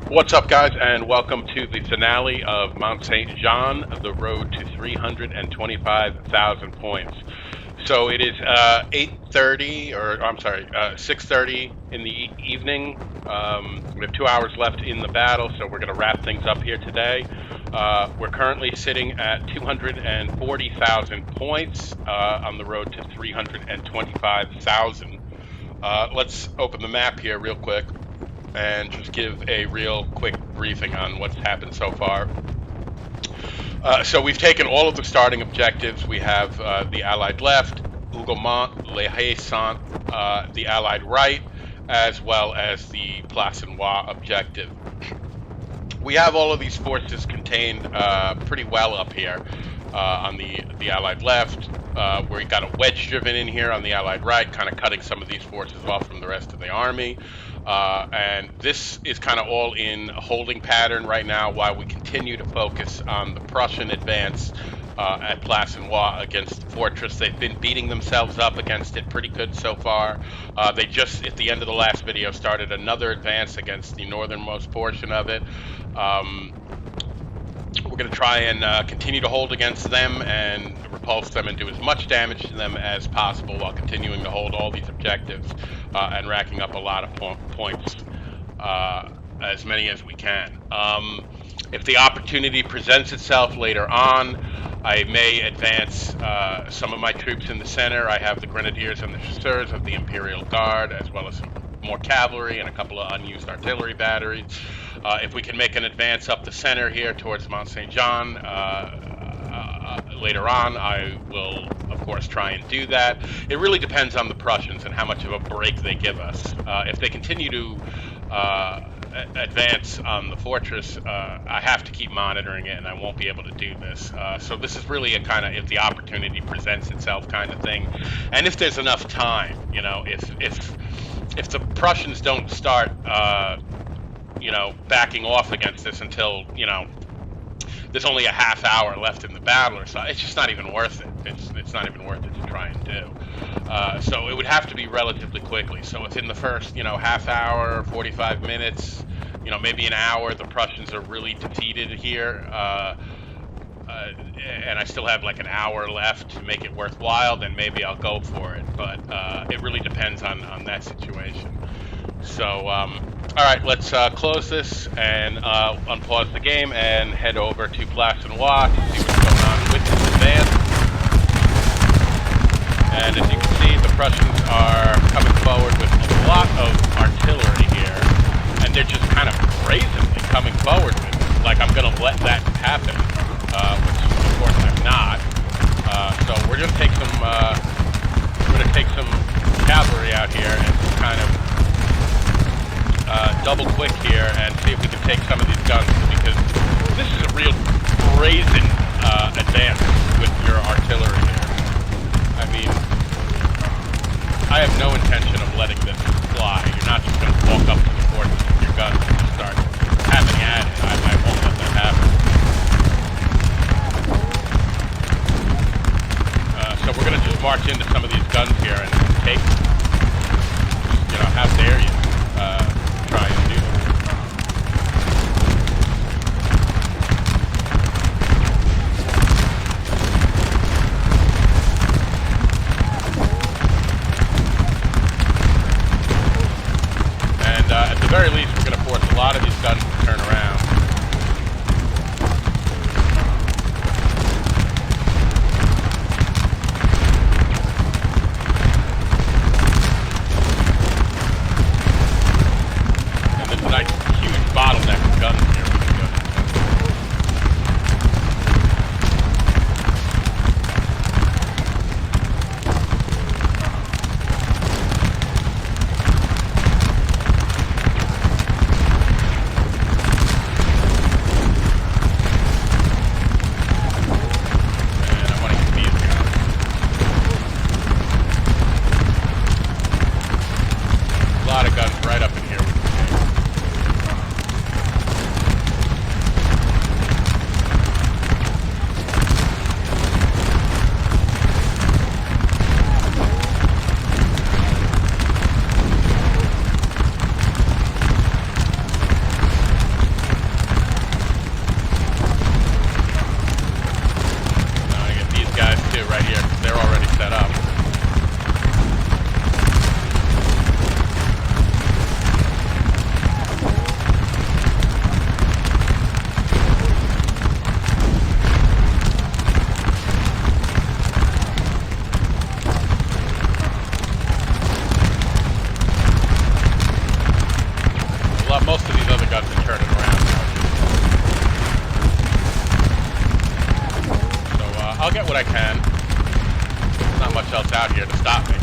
What's up, guys, and welcome to the finale of Mont Saint Jean, the road to 325,000 points. So it is 8:30, or I'm sorry, 6:30 in the evening. We have 2 hours left in the battle, so we're going to wrap things up here today. We're currently sitting at 240,000 points on the road to 325,000. Let's open the map here real quick and just give a real quick briefing on what's happened so far. So we've taken all of the starting objectives. We have the Allied left, Hougomont, Le Haye, Sainte, the Allied right, as well as the Plancenoit objective. We have all of these forces contained pretty well up here on the Allied left. We got a wedge driven in here on the Allied right, kind of cutting some of these forces off from the rest of the army. And this is kind of all in a holding pattern right now while we continue to focus on the Prussian advance at Plancenoit against the fortress. They've been beating themselves up against it pretty good so far. They just, at the end of the last video, started another advance against the northernmost portion of it. We're going to try and continue to hold against them and repulse them and do as much damage to them as possible while continuing to hold all these objectives and racking up a lot of points, as many as we can. If the opportunity presents itself later on, I may advance some of my troops in the center. I have the Grenadiers and the Chasseurs of the Imperial Guard, as well as some more cavalry and a couple of unused artillery batteries. If we can make an advance up the center here towards Mont Saint Jean later on, I will, of course, try and do that. It really depends on the Prussians and how much of a break they give us. If they continue to advance on the fortress, I have to keep monitoring it, and I won't be able to do this. So this is really a kind of if the opportunity presents itself kind of thing, and if there's enough time. You know, if the Prussians don't start, backing off against this until, there's only a half hour left in the battle or so, it's just not even worth it. It's not even worth it to try and do. So it would have to be relatively quickly. So if in the first, half hour, 45 minutes, maybe an hour, the Prussians are really defeated here, and I still have like an hour left to make it worthwhile, then maybe I'll go for it. But it really depends on that situation. So, all right, let's close this and unpause the game and head over to Plancenoit to see what's going on with this advance. And as you can see, the Prussians are coming forward with a lot of artillery here, and they're just kind of brazenly coming forward with it. Like I'm going to let that happen, which of course I'm not. So we're going to take some cavalry out here and just kind of double quick here and see if we can take some of these guns, because this is a real brazen advance with your artillery here. I mean, I have no intention of letting this fly. You're not just going to walk up to the fortress with your guns and just start having at it. I won't let that happen. So we're going to just march into some of these guns here and take them. How dare you try and do that. And at the very least, we're going to force a lot of these guns to turn around. guns and turn it around now. So I'll get what I can. There's not much else out here to stop me.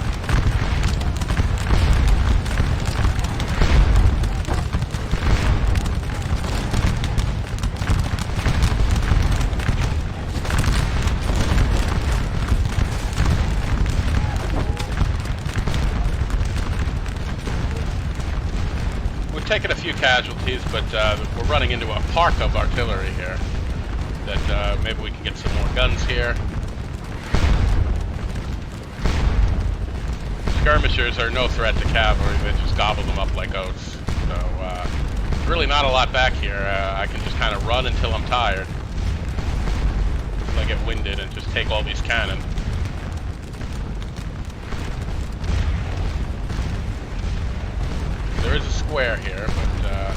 Taking a few casualties, but we're running into a park of artillery here. That maybe we can get some more guns here. Skirmishers are no threat to cavalry; they just gobble them up like oats. So really not a lot back here. I can just kind of run until I'm tired, until I get winded, and just take all these cannon. There is a square here, but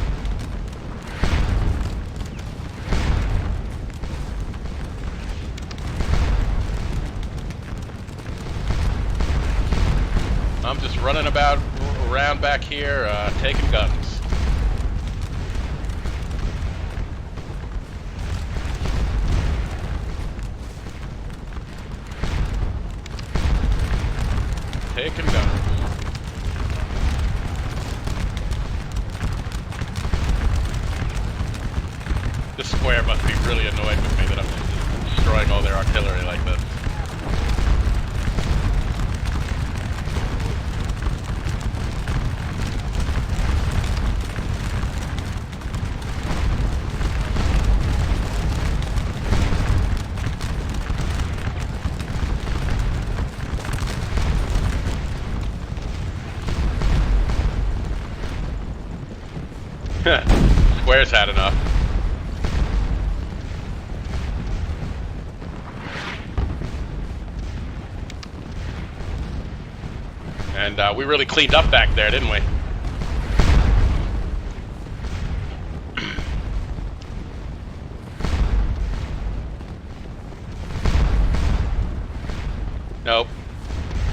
I'm just running about around back here, taking guns. Taking guns. This square must be really annoyed with me that I'm just destroying all their artillery like this. Square's had enough. And we really cleaned up back there, didn't we? Nope.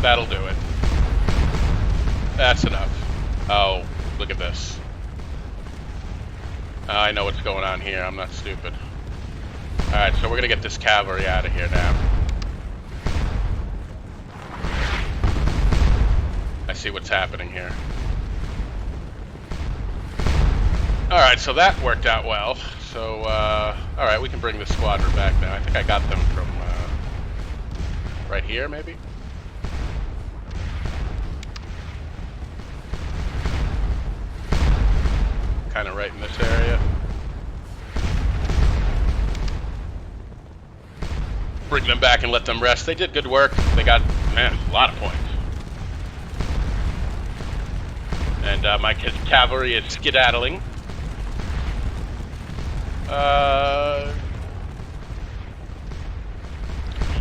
That'll do it. That's enough. Oh, look at this. I know what's going on here. I'm not stupid. Alright, so we're gonna get this cavalry out of here now. I see what's happening here. Alright, so that worked out well. So, alright, we can bring this squadron back now. I think I got them from, right here, maybe? Kind of right in this area. Bring them back and let them rest. They did good work. They got, man, a lot of points. And my cavalry is skedaddling.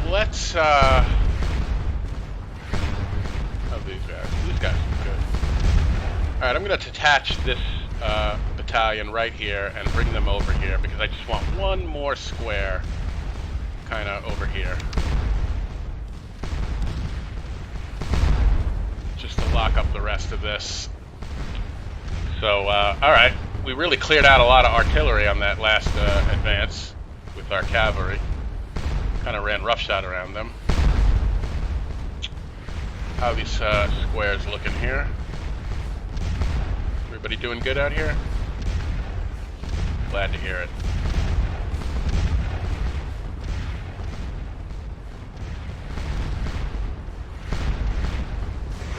Let's oh, these guys. These guys are good. Alright, I'm gonna detach this battalion right here and bring them over here because I just want one more square kind of over here. Just to lock up the rest of this. So, alright. We really cleared out a lot of artillery on that last advance with our cavalry. Kind of ran roughshod around them. How are these squares looking here? Everybody doing good out here? Glad to hear it.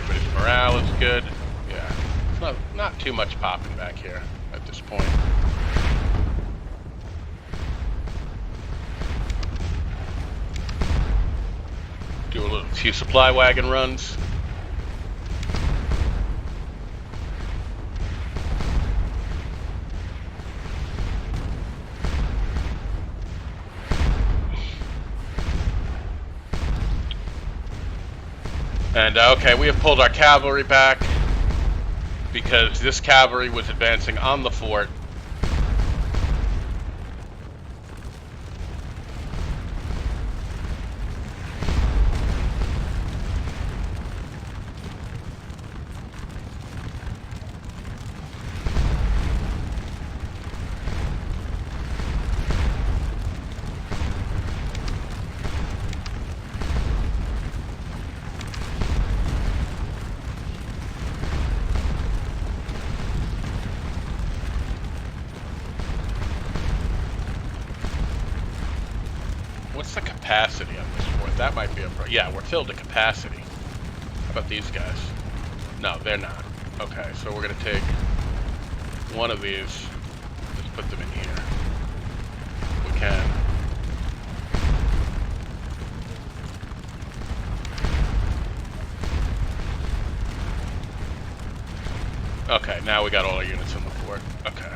Everybody's morale is good. Yeah, it's not too much popping back here at this point. Do a few supply wagon runs. And okay, we have pulled our cavalry back because this cavalry was advancing on the fort. what's the capacity on this fort? That might be a pro. Yeah, we're filled to capacity. How about these guys? No, they're not. Okay, so we're gonna take one of these. Just put them in here. We can. Okay, now we got all our units in the fort. Okay.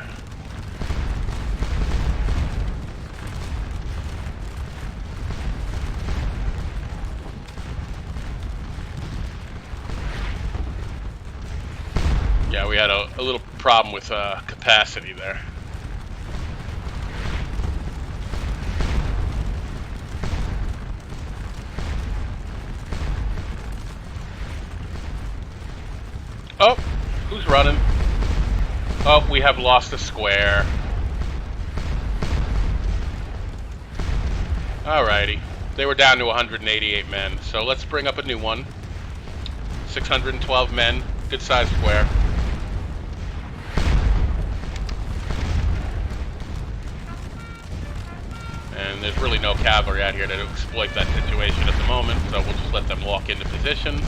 Yeah, we had a little problem with capacity there. Oh, who's running? Oh, we have lost a square. Alrighty. They were down to 188 men, so let's bring up a new one. 612 men, good sized square. And there's really no cavalry out here to exploit that situation at the moment, so we'll just let them walk into position.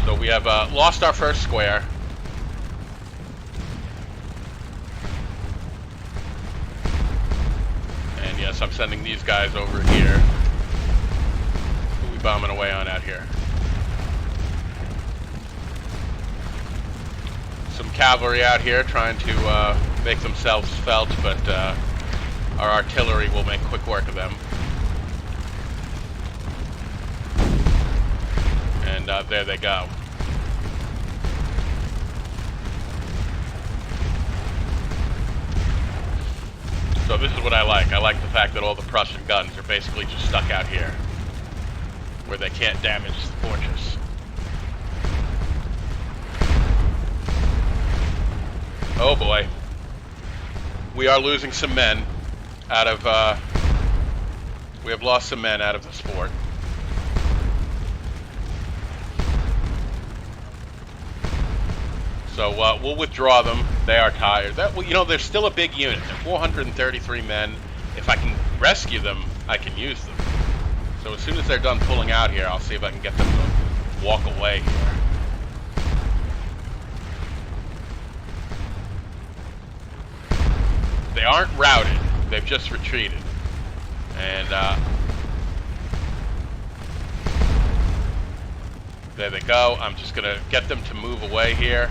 So we have lost our first square. And yes, I'm sending these guys over here. Bombing away on out here. Some cavalry out here trying to make themselves felt, but our artillery will make quick work of them. And there they go. So this is what I like. I like the fact that all the Prussian guns are basically just stuck out here, where they can't damage the fortress. Oh boy. We are losing some men out of, we have lost some men out of this fort. So we'll withdraw them. They are tired. You know, they're still a big unit. They're 433 men. If I can rescue them, I can use them. So as soon as they're done pulling out here, I'll see if I can get them to walk away here. They aren't routed. They've just retreated. And there they go. I'm just going to get them to move away here.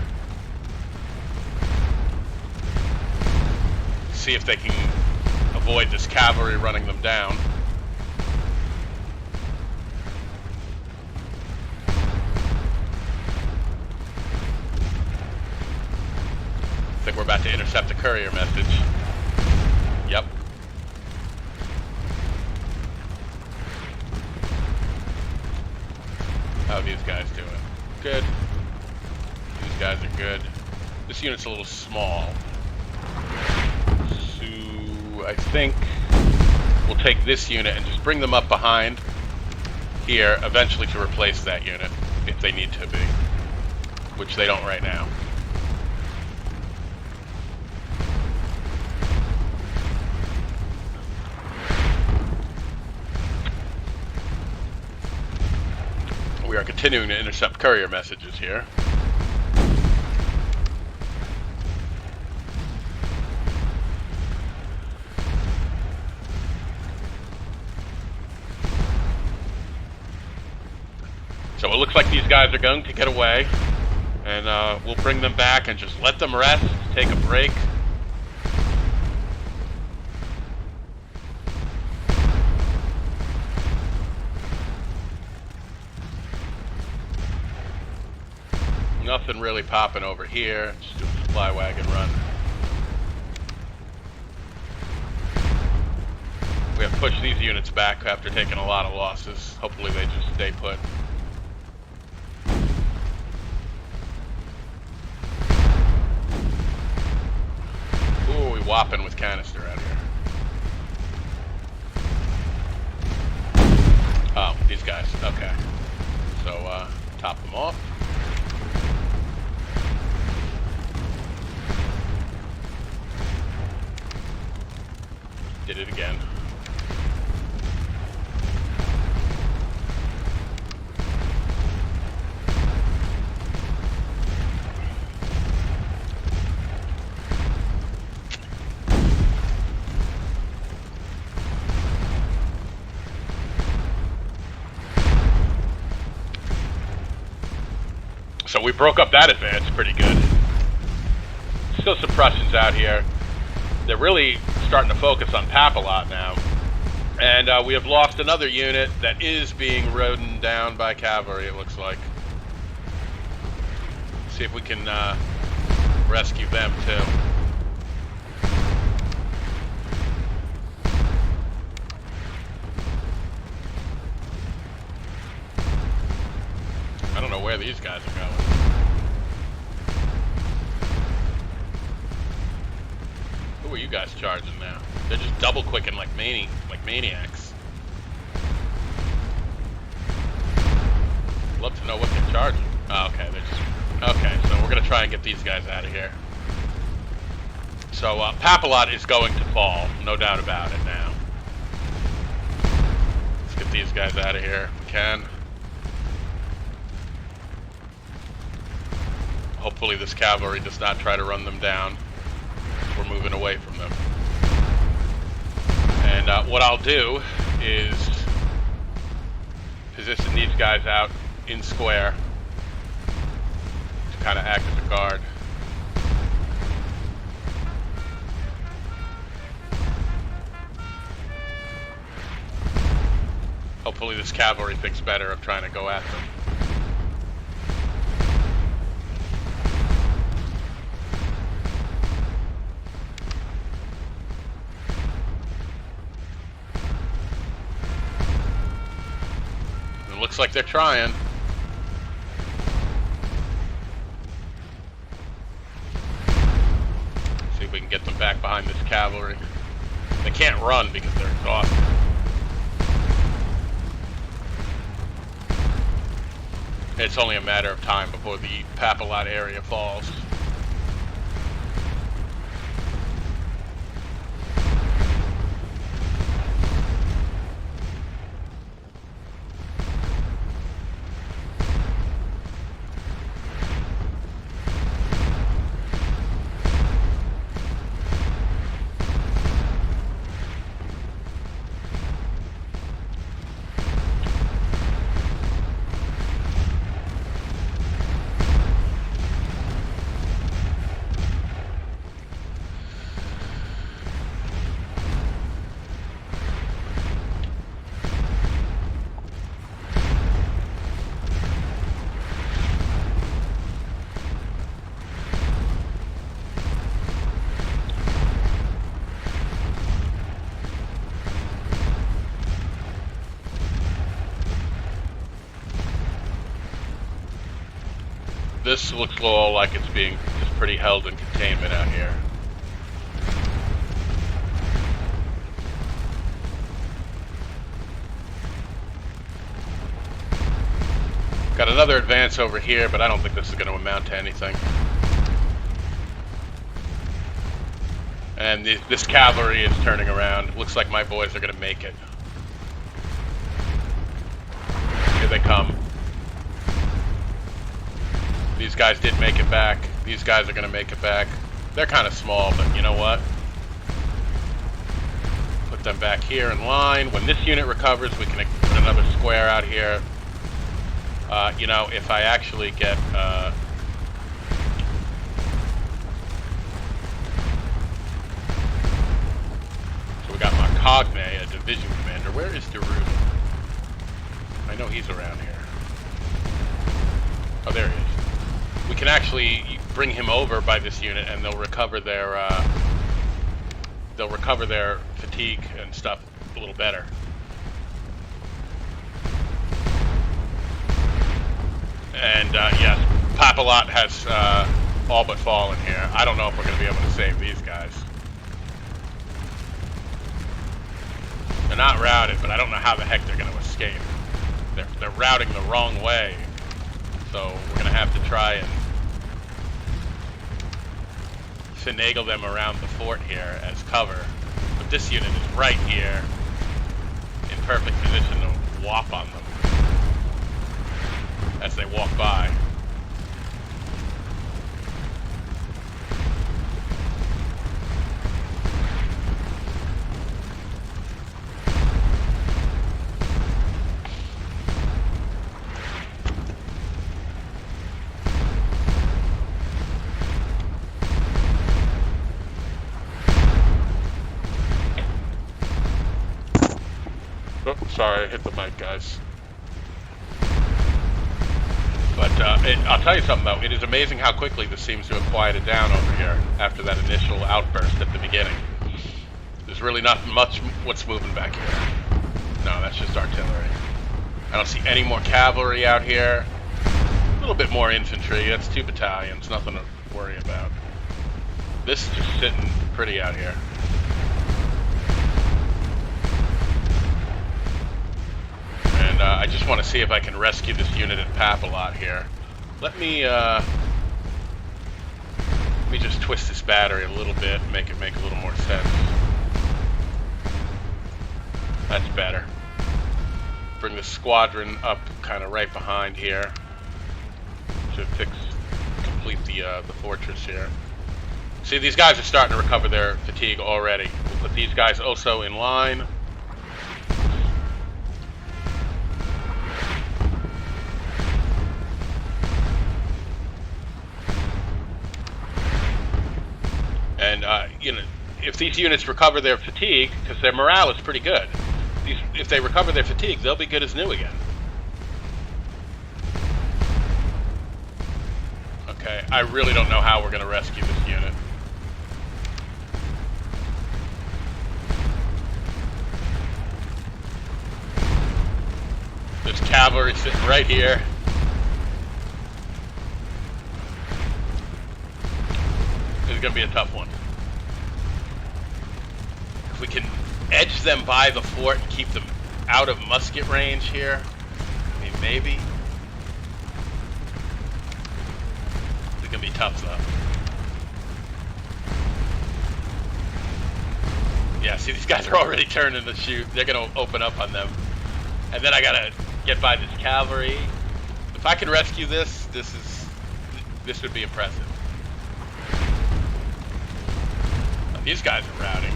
See if they can avoid this cavalry running them down. I think we're about to intercept a courier message. Yep. How are these guys doing? Good. These guys are good. This unit's a little small. So I think we'll take this unit and just bring them up behind here, eventually to replace that unit if they need to be, which they don't right now. We are continuing to intercept courier messages here. So it looks like these guys are going to get away, and we'll bring them back and just let them rest, take a break. Nothing really popping over here. Just do a supply wagon run. We have pushed these units back after taking a lot of losses. Hopefully they just stay put. Ooh, we whopping with canister out here. Oh, these guys. Okay. Okay. So, top them off. Did it again. So we broke up that advance pretty good. Still some Prussians out here. They're really starting to focus on Papilot now. And we have lost another unit that is being ridden down by cavalry, it looks like. See if we can rescue them too. I don't know where these guys are going. Who are you guys charging now? They're just double clicking like maniacs. Love to know what they're charging. Oh, okay, they're just okay. So we're gonna try and get these guys out of here. So Papilot is going to fall, no doubt about it. Now, let's get these guys out of here. If we can. Hopefully this cavalry does not try to run them down. We're moving away from them. And what I'll do is position these guys out in square to kind of act as a guard. Hopefully this cavalry thinks better of trying to go at them. Looks like they're trying. See if we can get them back behind this cavalry. They can't run because they're exhausted. It's only a matter of time before the Papilot area falls. This looks all like it's being just pretty held in containment out here. Got another advance over here, but I don't think this is going to amount to anything. And this cavalry is turning around. Looks like my boys are going to make it. Here they come. These guys did make it back. These guys are going to make it back. They're kind of small, but you know what? Put them back here in line. When this unit recovers, we can put another square out here. You know, if I actually get... So we got Marcogne, a division commander. Where is Derude? I know he's around here. Oh, there he is. We can actually bring him over by this unit, and they'll recover their fatigue and stuff a little better. And yes, Papilot has all but fallen here. I don't know if we're going to be able to save these guys. They're not routed, but I don't know how the heck they're going to escape. they're routing the wrong way. So we're gonna have to try and finagle them around the fort here as cover. But this unit is right here in perfect position to whop on them as they walk by. Oh, sorry, I hit the mic, guys. But I'll tell you something, though. It is amazing how quickly this seems to have quieted down over here after that initial outburst at the beginning. There's really not much what's moving back here. No, that's just artillery. I don't see any more cavalry out here. A little bit more infantry. That's 2 battalions. Nothing to worry about. This is just sitting pretty out here. And I just want to see if I can rescue this unit at Papilot here. Let me just twist this battery a little bit, make it make a little more sense. That's better. Bring the squadron up kind of right behind here to complete the fortress here. See, these guys are starting to recover their fatigue already. We'll put these guys also in line. And, you know, if these units recover their fatigue, because their morale is pretty good, if they recover their fatigue, they'll be good as new again. Okay, I really don't know how we're going to rescue this unit. There's cavalry sitting right here. This is going to be a tough one. If we can edge them by the fort and keep them out of musket range here, I mean, maybe. It's going to be tough, though. Yeah, see, these guys are already turning to shoot. They're going to open up on them. And then I got to get by this cavalry. If I can rescue this, this would be impressive. These guys are routing.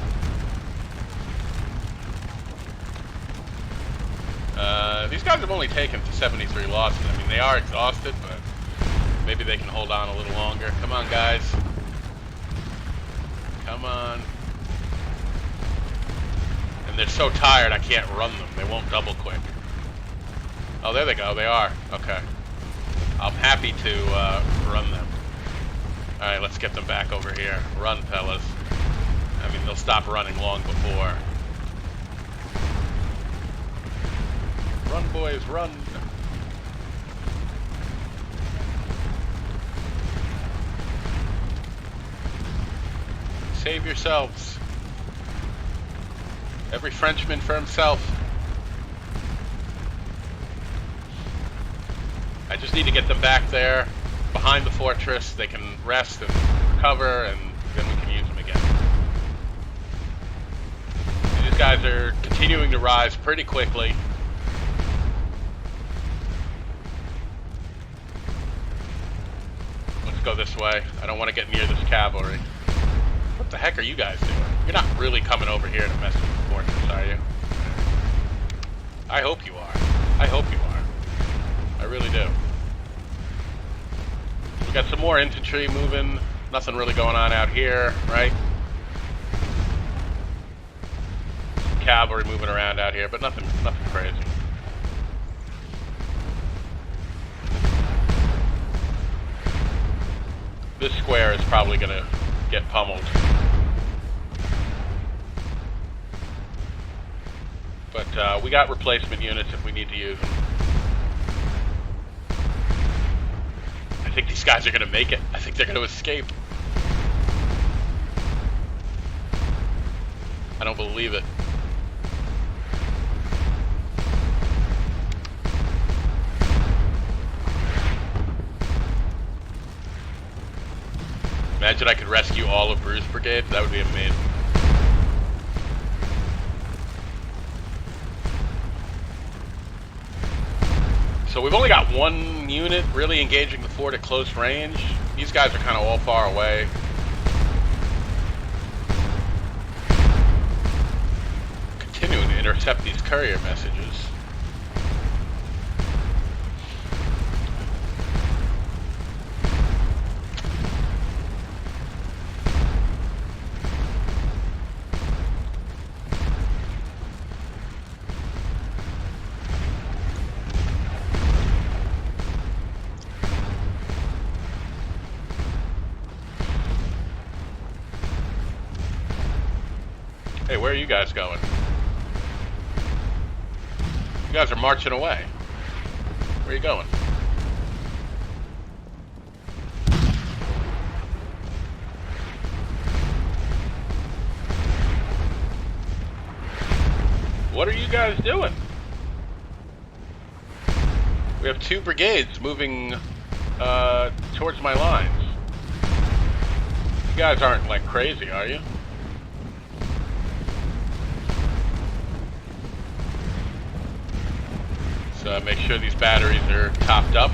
These guys have only taken 73 losses. I mean, they are exhausted, but maybe they can hold on a little longer. Come on, guys. Come on. And they're so tired I can't run them. They won't double quick. Oh, there they go. They are. Okay. I'm happy to run them. Alright, let's get them back over here. Run, fellas. I mean, they'll stop running long before. Run, boys, run! Save yourselves. Every Frenchman for himself. I just need to get them back there, behind the fortress. They can rest and recover, and then we can use them again. These guys are continuing to rise pretty quickly. Let's go this way. I don't want to get near this cavalry. What the heck are you guys doing? You're not really coming over here to mess with the fortress, are you? I hope you are. I hope you are. I really do. We got some more infantry moving. Nothing really going on out here, right? Cavalry moving around out here, but nothing crazy. This square is probably going to get pummeled. But we got replacement units if we need to use them. I think these guys are going to make it. I think they're going to escape. I don't believe it. Imagine I could rescue all of Bruce's brigade. That would be amazing. So we've only got one unit really engaging the fort at close range. These guys are kind of all far away. Continuing to intercept these courier messages. Hey, where are you guys going? You guys are marching away. Where are you going? What are you guys doing? We have 2 brigades moving towards my lines. You guys aren't like crazy, are you? So make sure these batteries are topped up.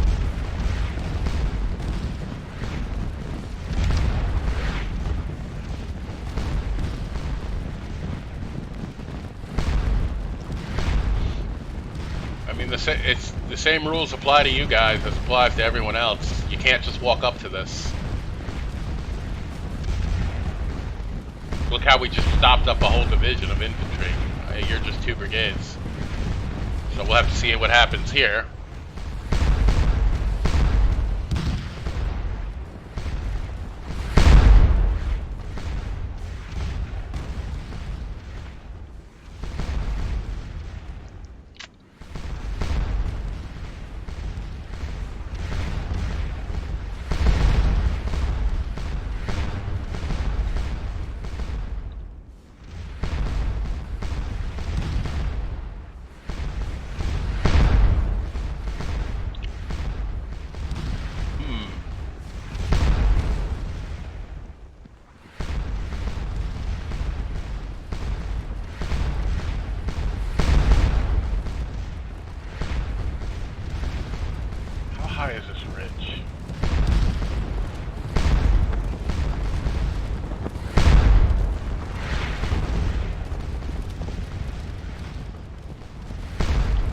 I mean, it's the same rules apply to you guys as applies to everyone else. You can't just walk up to this. Look how we just stopped up a whole division of infantry. You're just 2 brigades. So we'll have to see what happens here. High is this ridge?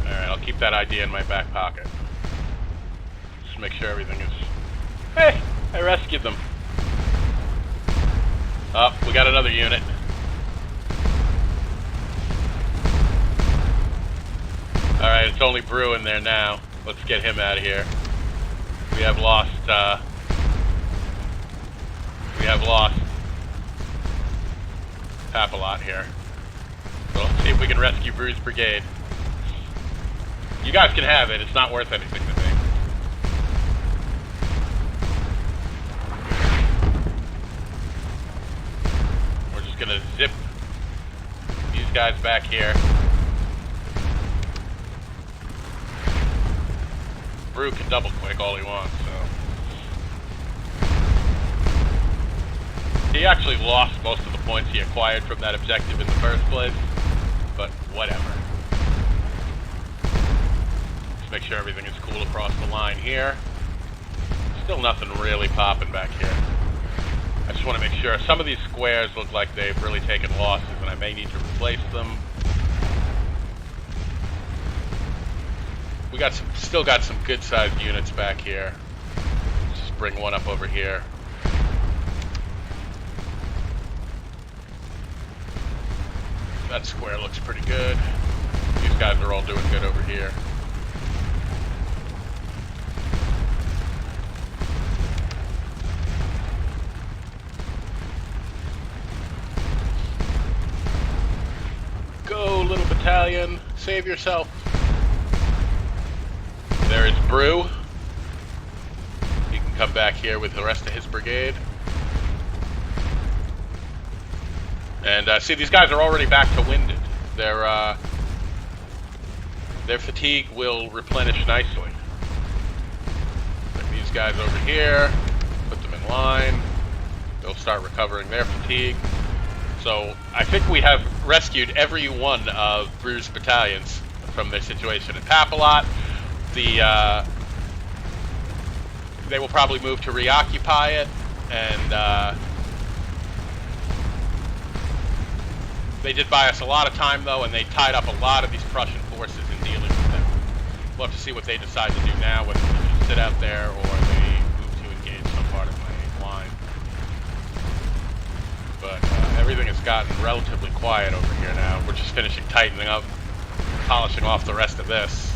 Alright, I'll keep that idea in my back pocket. Just make sure everything is... Hey! I rescued them. Oh, we got another unit. Alright, it's only Brew in there now. Let's get him out of here. We have lost Papalot here. So let's see if we can rescue Brew's brigade. You guys can have it, it's not worth anything to me. We're just gonna zip these guys back here. Brew can double click all he wants, so. He actually lost most of the points he acquired from that objective in the first place, but whatever. Let's make sure everything is cool across the line here. Still nothing really popping back here. I just want to make sure. Some of these squares look like they've really taken losses and I may need to replace them. We got still got some good-sized units back here. Let's just bring one up over here. That square looks pretty good. These guys are all doing good over here. Go, little battalion. Save yourself. There is Brew. He can come back here with the rest of his brigade. And see, these guys are already back to winded. Their fatigue will replenish nicely. Bring these guys over here. Put them in line. They'll start recovering their fatigue. So I think we have rescued every one of Bruce's battalions from their situation. At Papilot, they will probably move to reoccupy it, and they did buy us a lot of time, though, and they tied up a lot of these Prussian forces in dealing with them. We'll have to see what they decide to do now, whether they just sit out there or they move to engage some part of my line. But everything has gotten relatively quiet over here now. We're just finishing tightening up, polishing off the rest of this.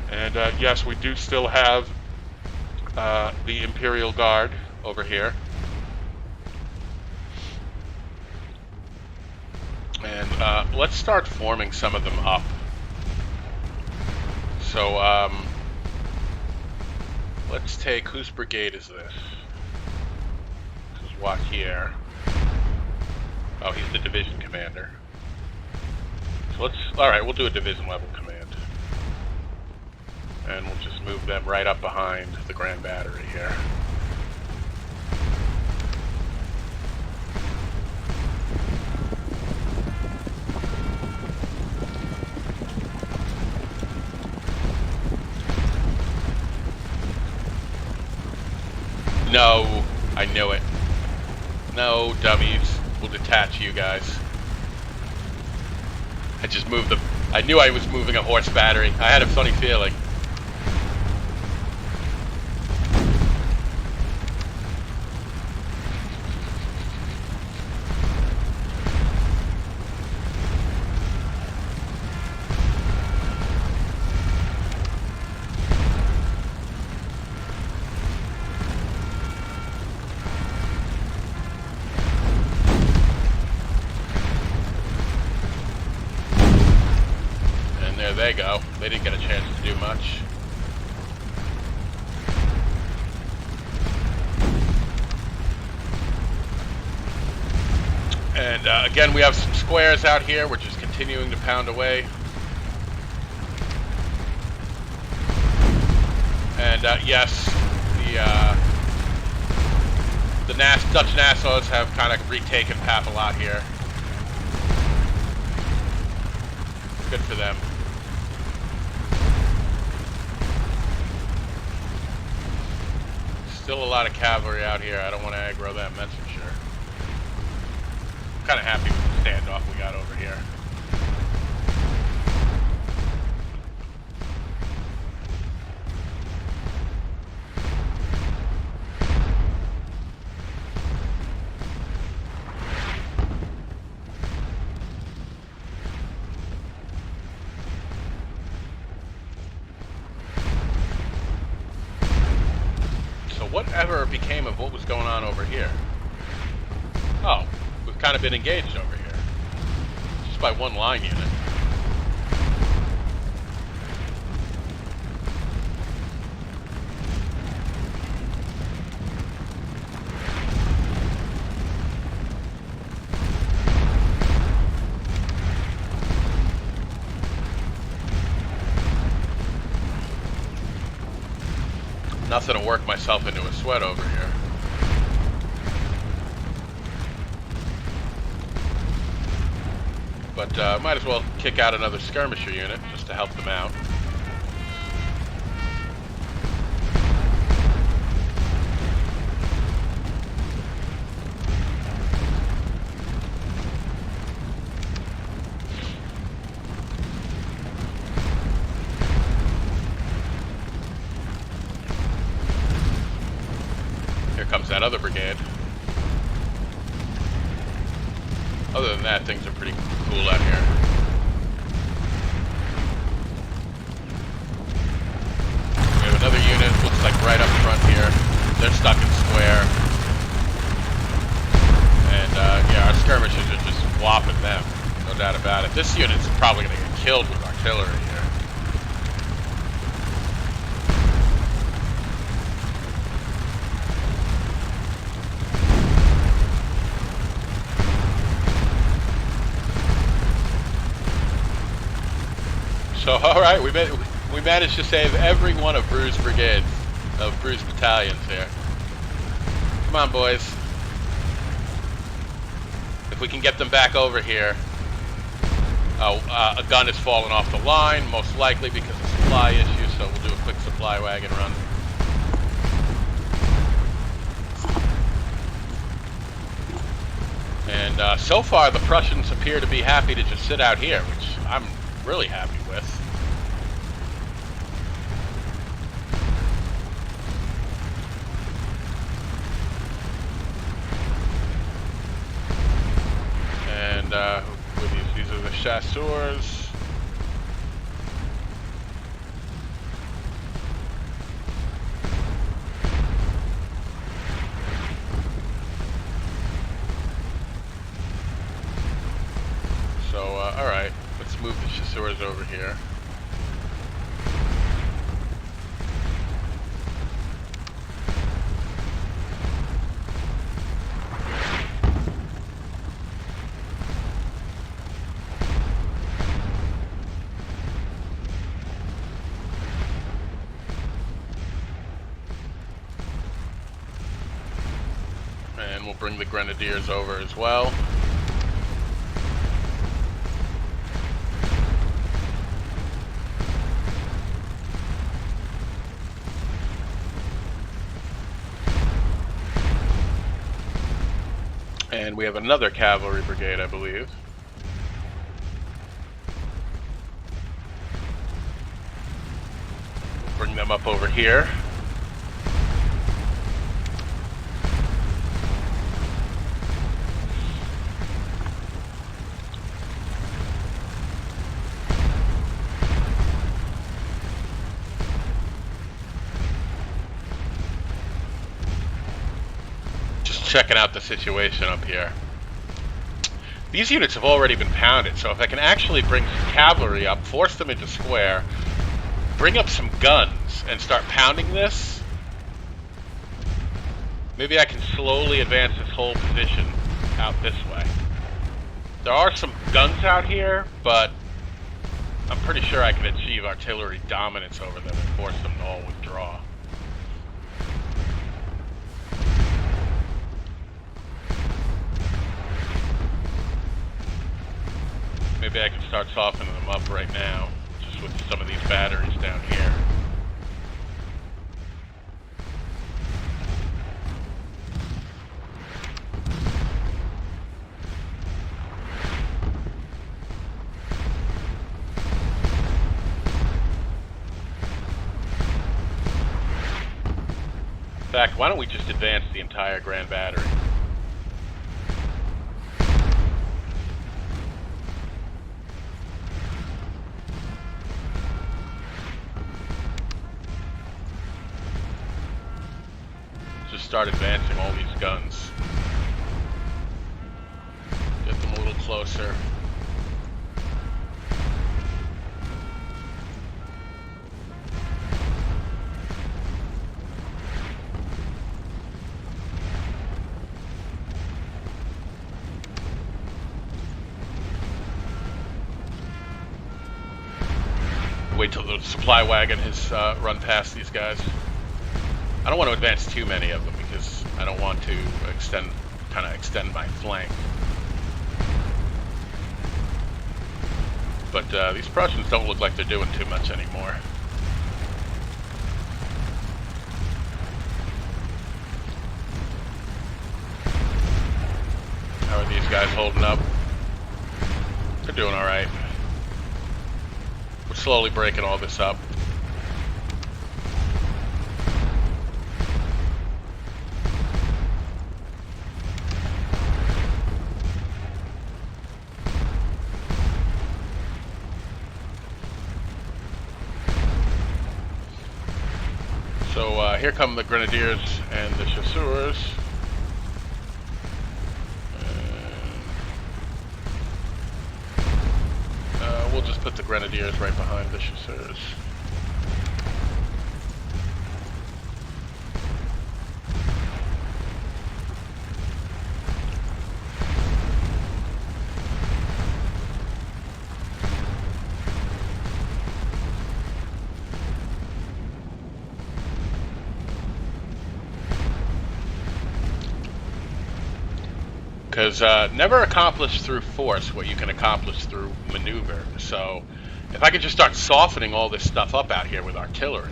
And yes, we do still have the Imperial Guard over here. And let's start forming some of them up. So let's take, whose brigade is this? This is Wautier. Oh, he's the division commander. So alright, we'll do a division level command. And we'll just move them right up behind the Grand Battery here. No, I knew it. No, dummies. We'll detach you guys. I just moved them. I knew I was moving a horse battery. I had a funny feeling. There they go. They didn't get a chance to do much. And again, we have some squares out here. We're just continuing to pound away. And yes, the Dutch Nassaus have kind of retaken Papilot here. Good for them. Still a lot of cavalry out here. I don't want to aggro them, that's for sure. I'm kind of happy with the standoff we got over here. Whatever became of what was going on over here? Oh, we've kind of been engaged over here. Just by one line unit. Nothing to work myself into a sweat over here. But might as well kick out another skirmisher unit just to help them out. Comes that other brigade. Other than that, things are pretty cool out here. We have another unit, looks like right up front here. They're stuck in square. And yeah, our skirmishers are just whopping them. No doubt about it. This unit's probably going to get killed with artillery here. So, all right, we managed to save every one of Bruce's brigades, of Bruce's battalions here. Come on, boys. If we can get them back over here. Oh, a gun has fallen off the line, most likely because of supply issues, so we'll do a quick supply wagon run. And so far, the Prussians appear to be happy to just sit out here, which I'm really happy with. And these are the chasseurs. So, all right, let's move the chasseurs over here. And we'll bring the grenadiers over as well. And we have another cavalry brigade, I believe. We'll bring them up over here. Checking out the situation up here. These units have already been pounded, so if I can actually bring some cavalry up, force them into square, bring up some guns, and start pounding this, maybe I can slowly advance this whole position out this way. There are some guns out here, but I'm pretty sure I can achieve artillery dominance over them and force them to all withdraw. Maybe I can start softening them up right now, just with some of these batteries down here. In fact, why don't we just advance the entire Grand Battery? Start advancing all these guns. Get them a little closer. Wait till the supply wagon has run past these guys. I don't want to advance too many of them because I don't want to extend my flank. But these Prussians don't look like they're doing too much anymore. How are these guys holding up? They're doing all right. We're slowly breaking all this up. So here come the grenadiers and the chasseurs. We'll just put the grenadiers right behind the chasseurs. Because never accomplish through force what you can accomplish through maneuver. So if I could just start softening all this stuff up out here with artillery,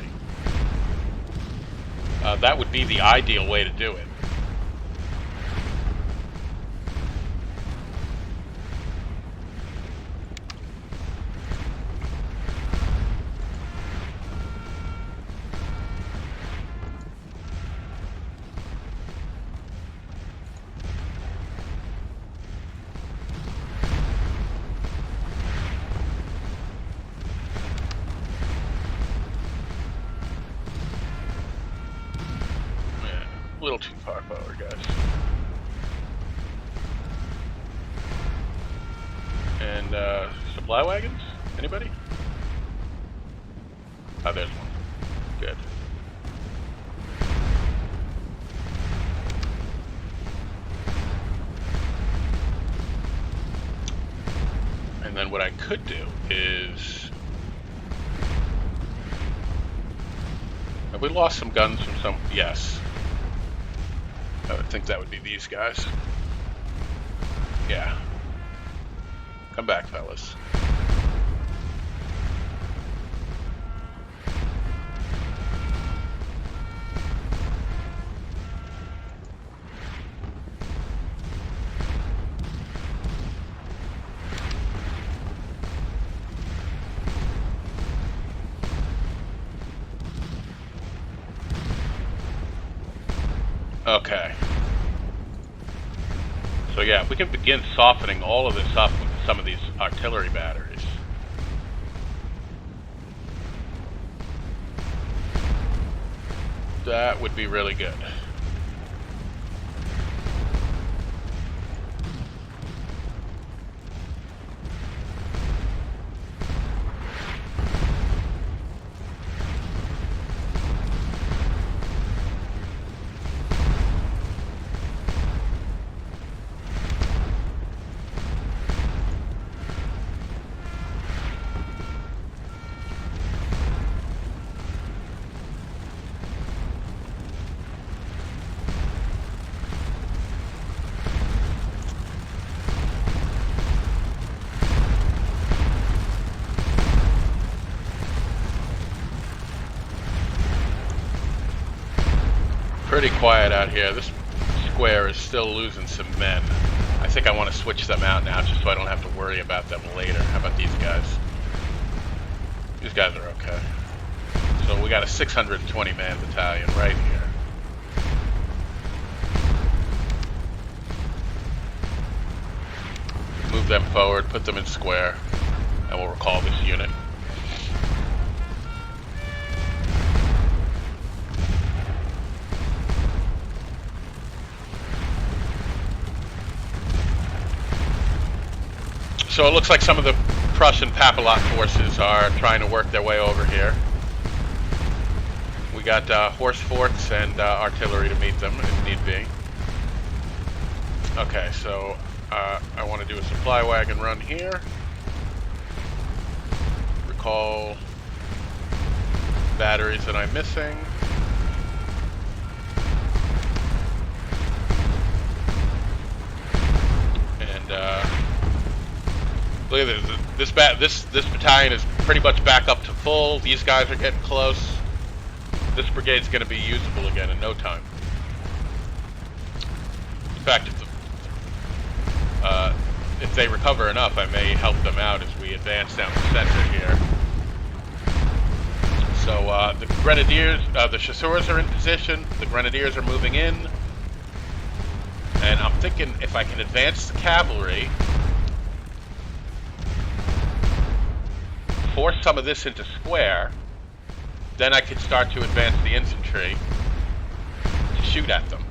that would be the ideal way to do it. A little too far forward, guys. And supply wagons? Anybody? Oh, there's one. Good. And then what I could do is... Have we lost some guns from some... Yes. I would think that would be these guys. Yeah. Come back, fellas. Okay. So yeah, if we can begin softening all of this up with some of these artillery batteries. That would be really good. Pretty quiet out here. This square is still losing some men. I think I want to switch them out now just so I don't have to worry about them later. How about these guys? These guys are okay. So we got a 620 man battalion right here. Move them forward, put them in square, and we'll recall this unit. So it looks like some of the Prussian Papillot forces are trying to work their way over here. We got horse forts and artillery to meet them if need be. Okay, so I want to do a supply wagon run here. Recall batteries that I'm missing. And look at this battalion is pretty much back up to full. These guys are getting close. This brigade's going to be usable again in no time. In fact, if they recover enough, I may help them out as we advance down the center here. So the grenadiers, the chasseurs are in position. The grenadiers are moving in. And I'm thinking if I can advance the cavalry, force some of this into square, then I could start to advance the infantry to shoot at them.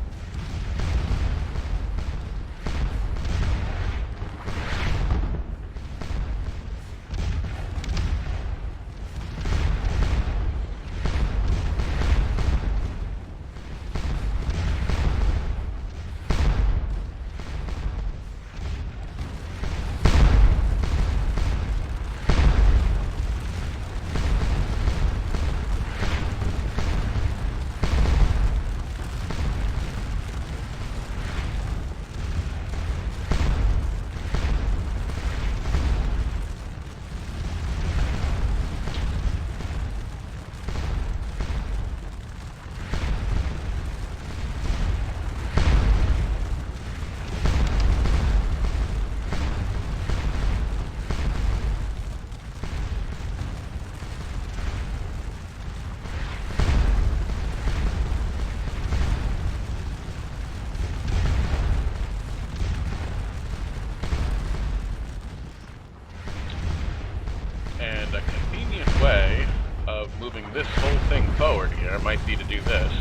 there might be to do this.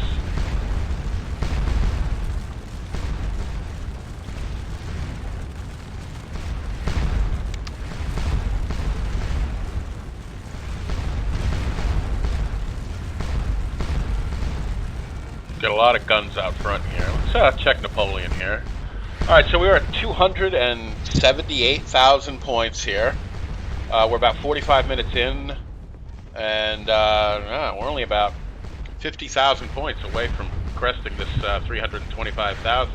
Got a lot of guns out front here. Let's check Napoleon here. Alright, so we were at 278,000 points here. We're about 45 minutes in, and we're only about 50,000 points away from cresting this 325,000.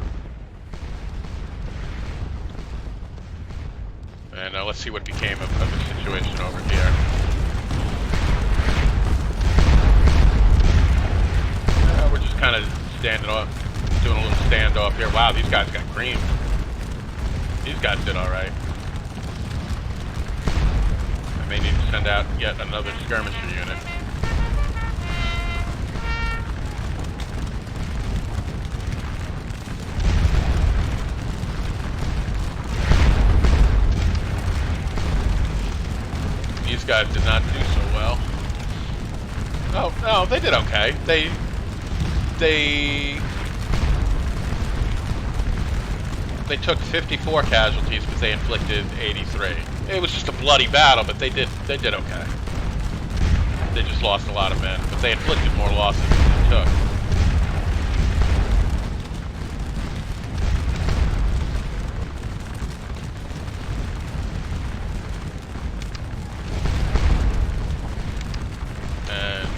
And let's see what became of the situation over here. We're just kind of standing off, doing a little standoff here. Wow, these guys got creamed. These guys did all right. I may need to send out yet another skirmisher unit. These guys did not do so well. Oh, no, they did okay. They took 54 casualties, but they inflicted 83. It was just a bloody battle, but they did okay. They just lost a lot of men, but they inflicted more losses than they took. And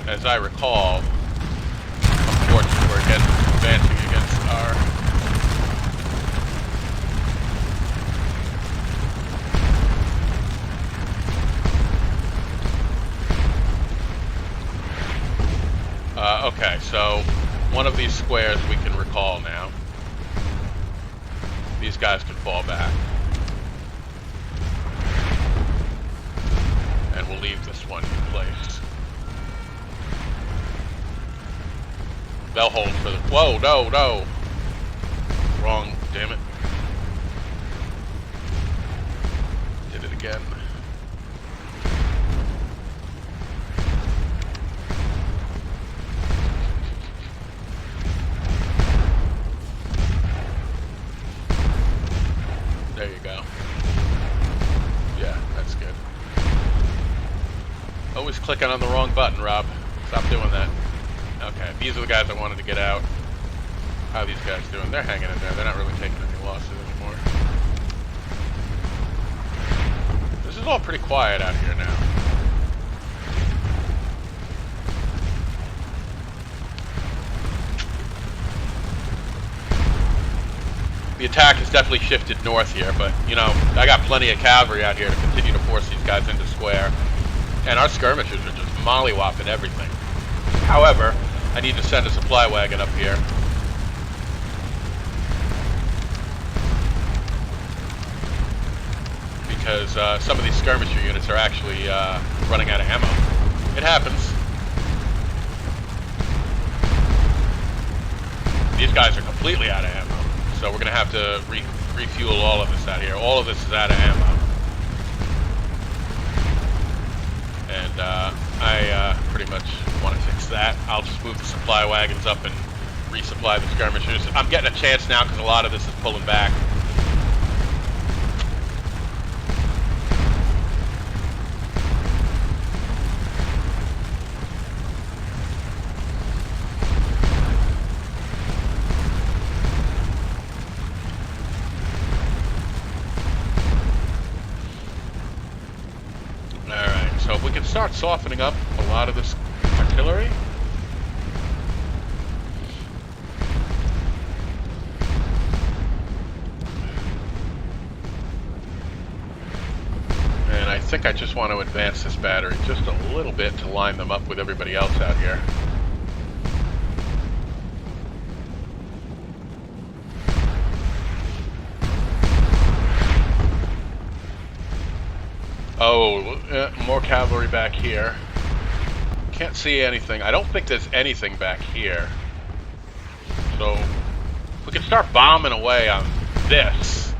as I recall, unfortunately, we're advancing against our okay, so one of these squares we can recall now. These guys can fall back. And we'll leave this one in place. They'll hold for the... Whoa, no, no! Wrong, damn it. Did it again. There you go. Yeah, that's good. Always clicking on the wrong button, Rob. Stop doing that. Okay, these are the guys I wanted to get out. How are these guys doing? They're hanging in there. They're not really taking any losses anymore. This is all pretty quiet out here now. The attack has definitely shifted north here, but, you know, I got plenty of cavalry out here to continue to force these guys into square. And our skirmishers are just mollywopping everything. However, I need to send a supply wagon up here. Because some of these skirmisher units are actually running out of ammo. It happens. These guys are completely out of ammo. So we're going to have to refuel all of this out here. All of this is out of ammo. And I pretty much want to fix that. I'll just move the supply wagons up and resupply the skirmishers. I'm getting a chance now because a lot of this is pulling back. Start softening up a lot of this artillery. And I think I just want to advance this battery just a little bit to line them up with everybody else out here. Oh, more cavalry back here. Can't see anything. I don't think there's anything back here. So, we can start bombing away on this.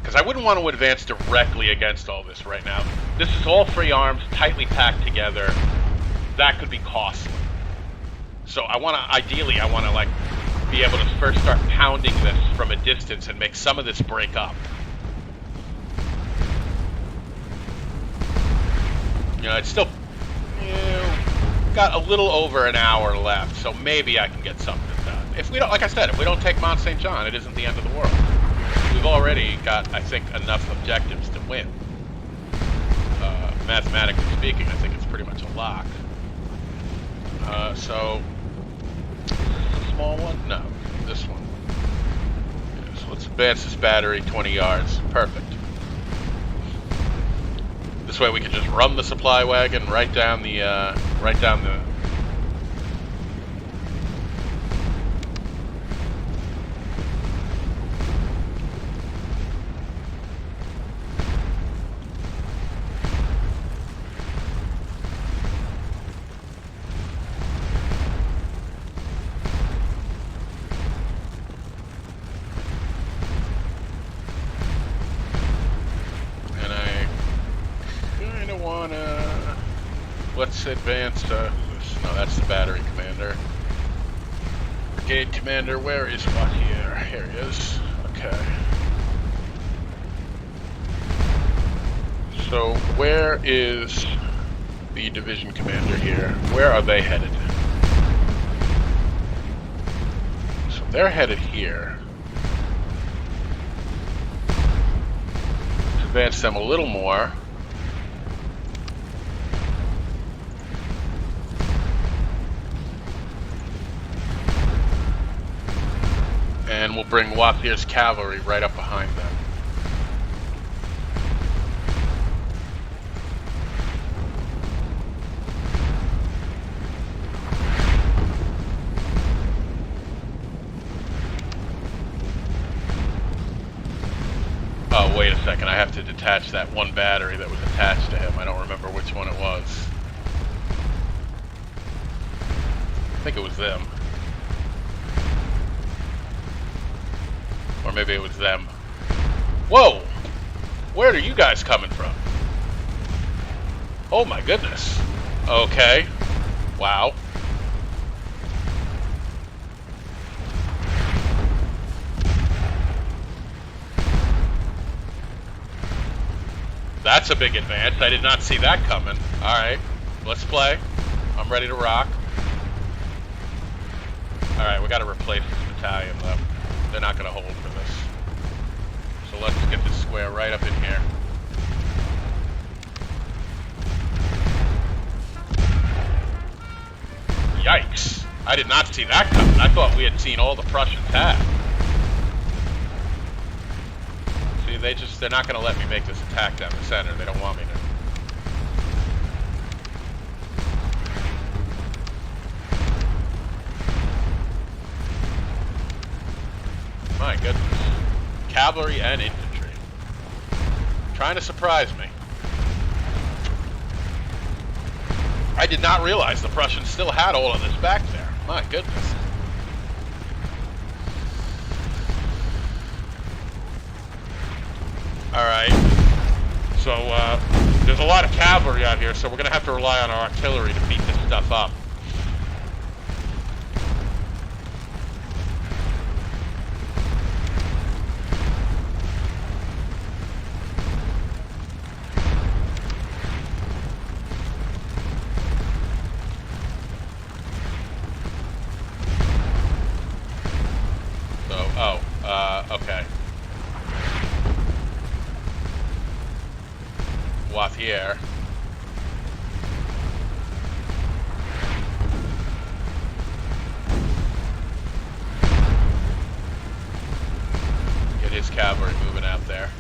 Because because I wouldn't want to advance directly against all this right now. This is all free arms, tightly packed together. That could be costly. So I want to, ideally, I want to like be able to first start pounding this from a distance and make some of this break up. You know, it's still got a little over an hour left, so maybe I can get something done. If we don't, like I said, if we don't take Mont Saint Jean, it isn't the end of the world. We've already got, I think, enough objectives to win. Mathematically speaking, I think it's pretty much a lock. So, the small one? No, this one. Yeah, so let's advance this battery 20 yards. Perfect. This way we can just run the supply wagon right down the, let's advance, no, that's the battery commander. Brigade commander, where is what here? Here he is. Okay. So, where is the division commander here? Where are they headed? So, they're headed here. Let's advance them a little more. And we'll bring Wathier's cavalry right up behind them. Oh, wait a second. I have to detach that one battery that was attached to him. I don't remember which one it was. I think it was them. Or maybe it was them. Whoa! Where are you guys coming from? Oh my goodness. Okay. Wow. That's a big advance. I did not see that coming. Alright. Let's play. I'm ready to rock. Alright, we gotta replace this battalion though. They're not going to hold for this. So let's get this square right up in here. Yikes. I did not see that coming. I thought we had seen all the Prussians have. See, they're not going to let me make this attack down the center. They don't want me to. My goodness. Cavalry and infantry. Trying to surprise me. I did not realize the Prussians still had all of this back there. My goodness. Alright. So, there's a lot of cavalry out here, so we're going to have to rely on our artillery to beat this stuff up. Okay. Wathier. Get his cavalry moving out there.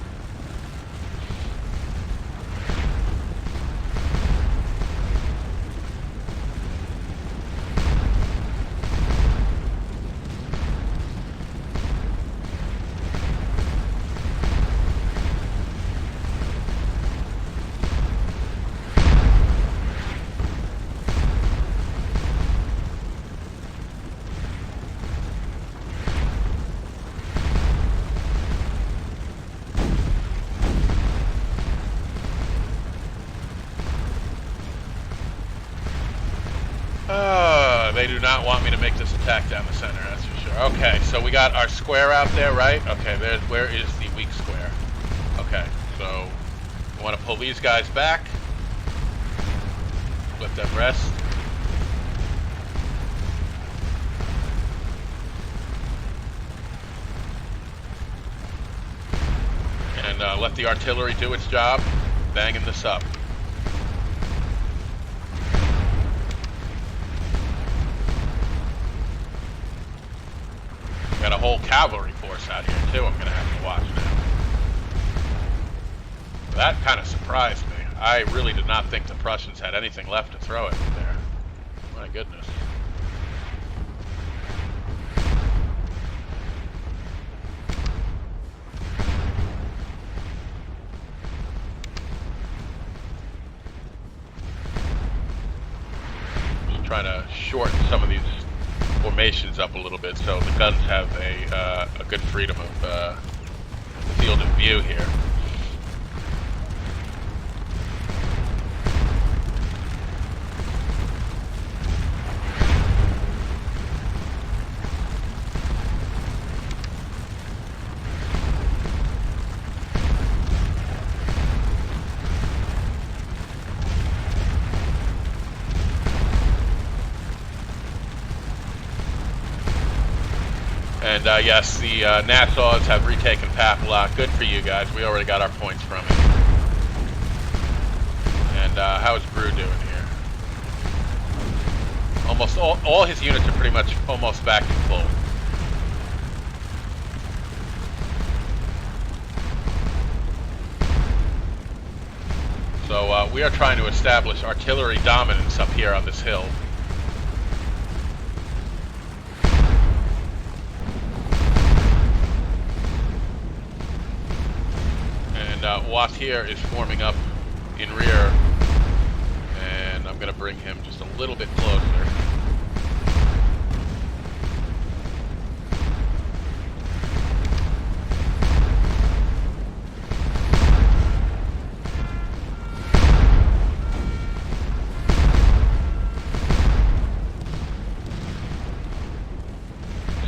got our square out there, right? Okay, where is the weak square? Okay, so we want to pull these guys back. Let them rest. And let the artillery do its job, banging this up. Got a whole cavalry force out here too. I'm gonna have to watch now. That kind of surprised me. I really did not think the Prussians had anything left to throw at me there. My goodness. Just trying to shorten some of these formations up a little bit so the guns have a good freedom of field of view here. And yes, the Nassaus have retaken Papillock. Good for you guys. We already got our points from it. And how is Brew doing here? Almost all his units are pretty much almost back to full. So we are trying to establish artillery dominance up here on this hill. Watt here is forming up in rear, and I'm going to bring him just a little bit closer.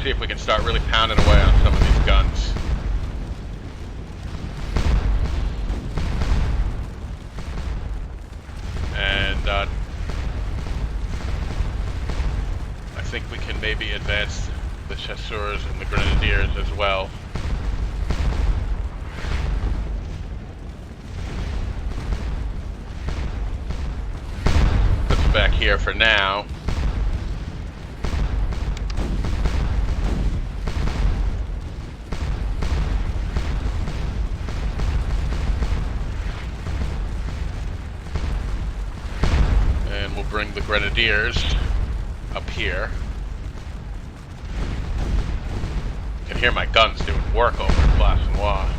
See if we can start really pounding away on some of these guns. And I think we can maybe advance the chasseurs and the grenadiers as well. Put them back here for now. We'll bring the grenadiers up here. You can hear my guns doing work over in Plancenoit.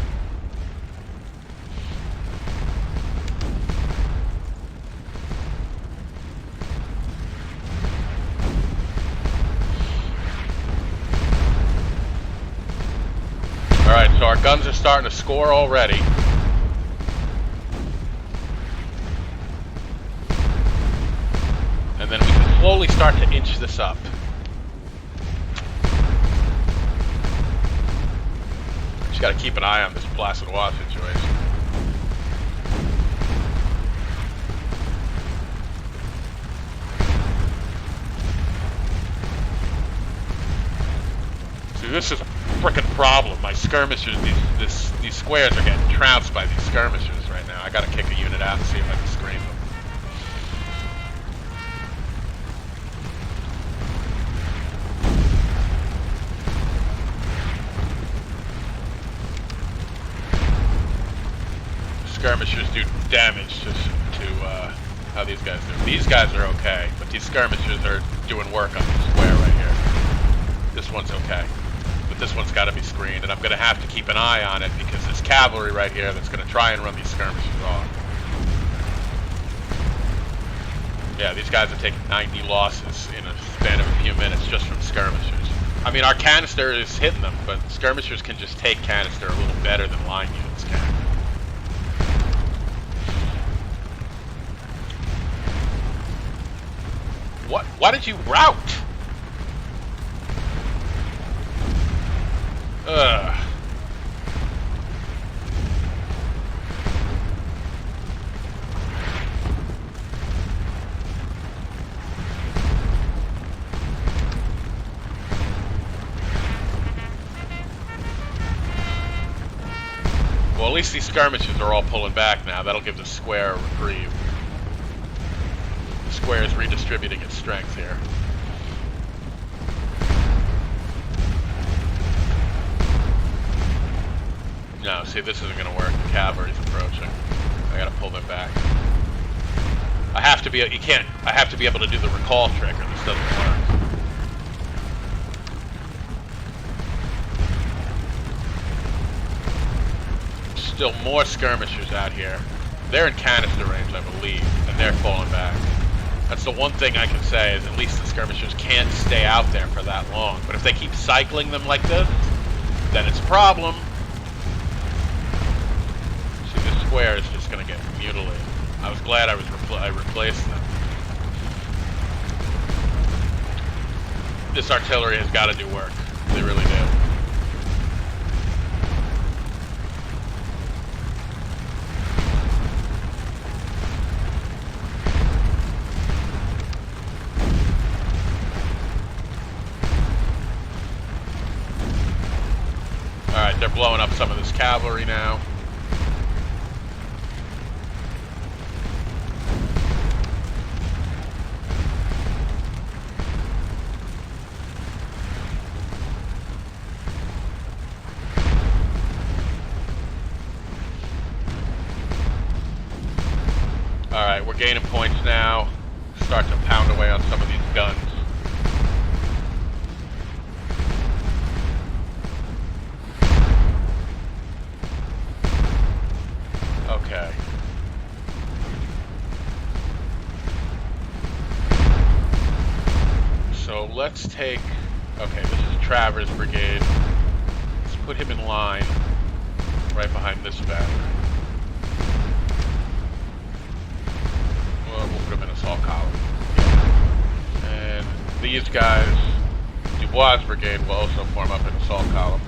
Alright, so our guns are starting to score already. And then we can slowly start to inch this up. Just got to keep an eye on this Plancenoit situation. See, this is a frickin' problem. My skirmishers, these squares are getting trounced by these skirmishers right now. I got to kick a unit out and see if I can screen them. Skirmishers do damage to how these guys do. These guys are okay, but these skirmishers are doing work on the square right here. This one's okay, but this one's got to be screened, and I'm going to have to keep an eye on it because there's cavalry right here that's going to try and run these skirmishers off. Yeah, these guys are taking 90 losses in a span of a few minutes just from skirmishers. I mean, our canister is hitting them, but skirmishers can just take canister a little better than line units can. Why did you rout? Ugh. Well, at least these skirmishes are all pulling back now. That'll give the square a reprieve. The square is redistributing its strength here. No, see, this isn't going to work. The cavalry's approaching. I got to pull them back. I have to be. You can't. I have to be able to do the recall trick, or this doesn't work. Still more skirmishers out here. They're in canister range, I believe, and they're falling back. That's the one thing I can say, is at least the skirmishers can't stay out there for that long. But if they keep cycling them like this, then it's a problem. See, this square is just going to get mutilated. I was glad I replaced them. This artillery has got to do work. They really do. Alright, they're blowing up some of this cavalry now. Alright, we're gaining points now. Start to pound away on some of these guns. Okay. So let's take... Okay, this is Travers' brigade. Let's put him in line right behind this battery. We'll put him in assault column. And these guys, Dubois' brigade, will also form up in assault column.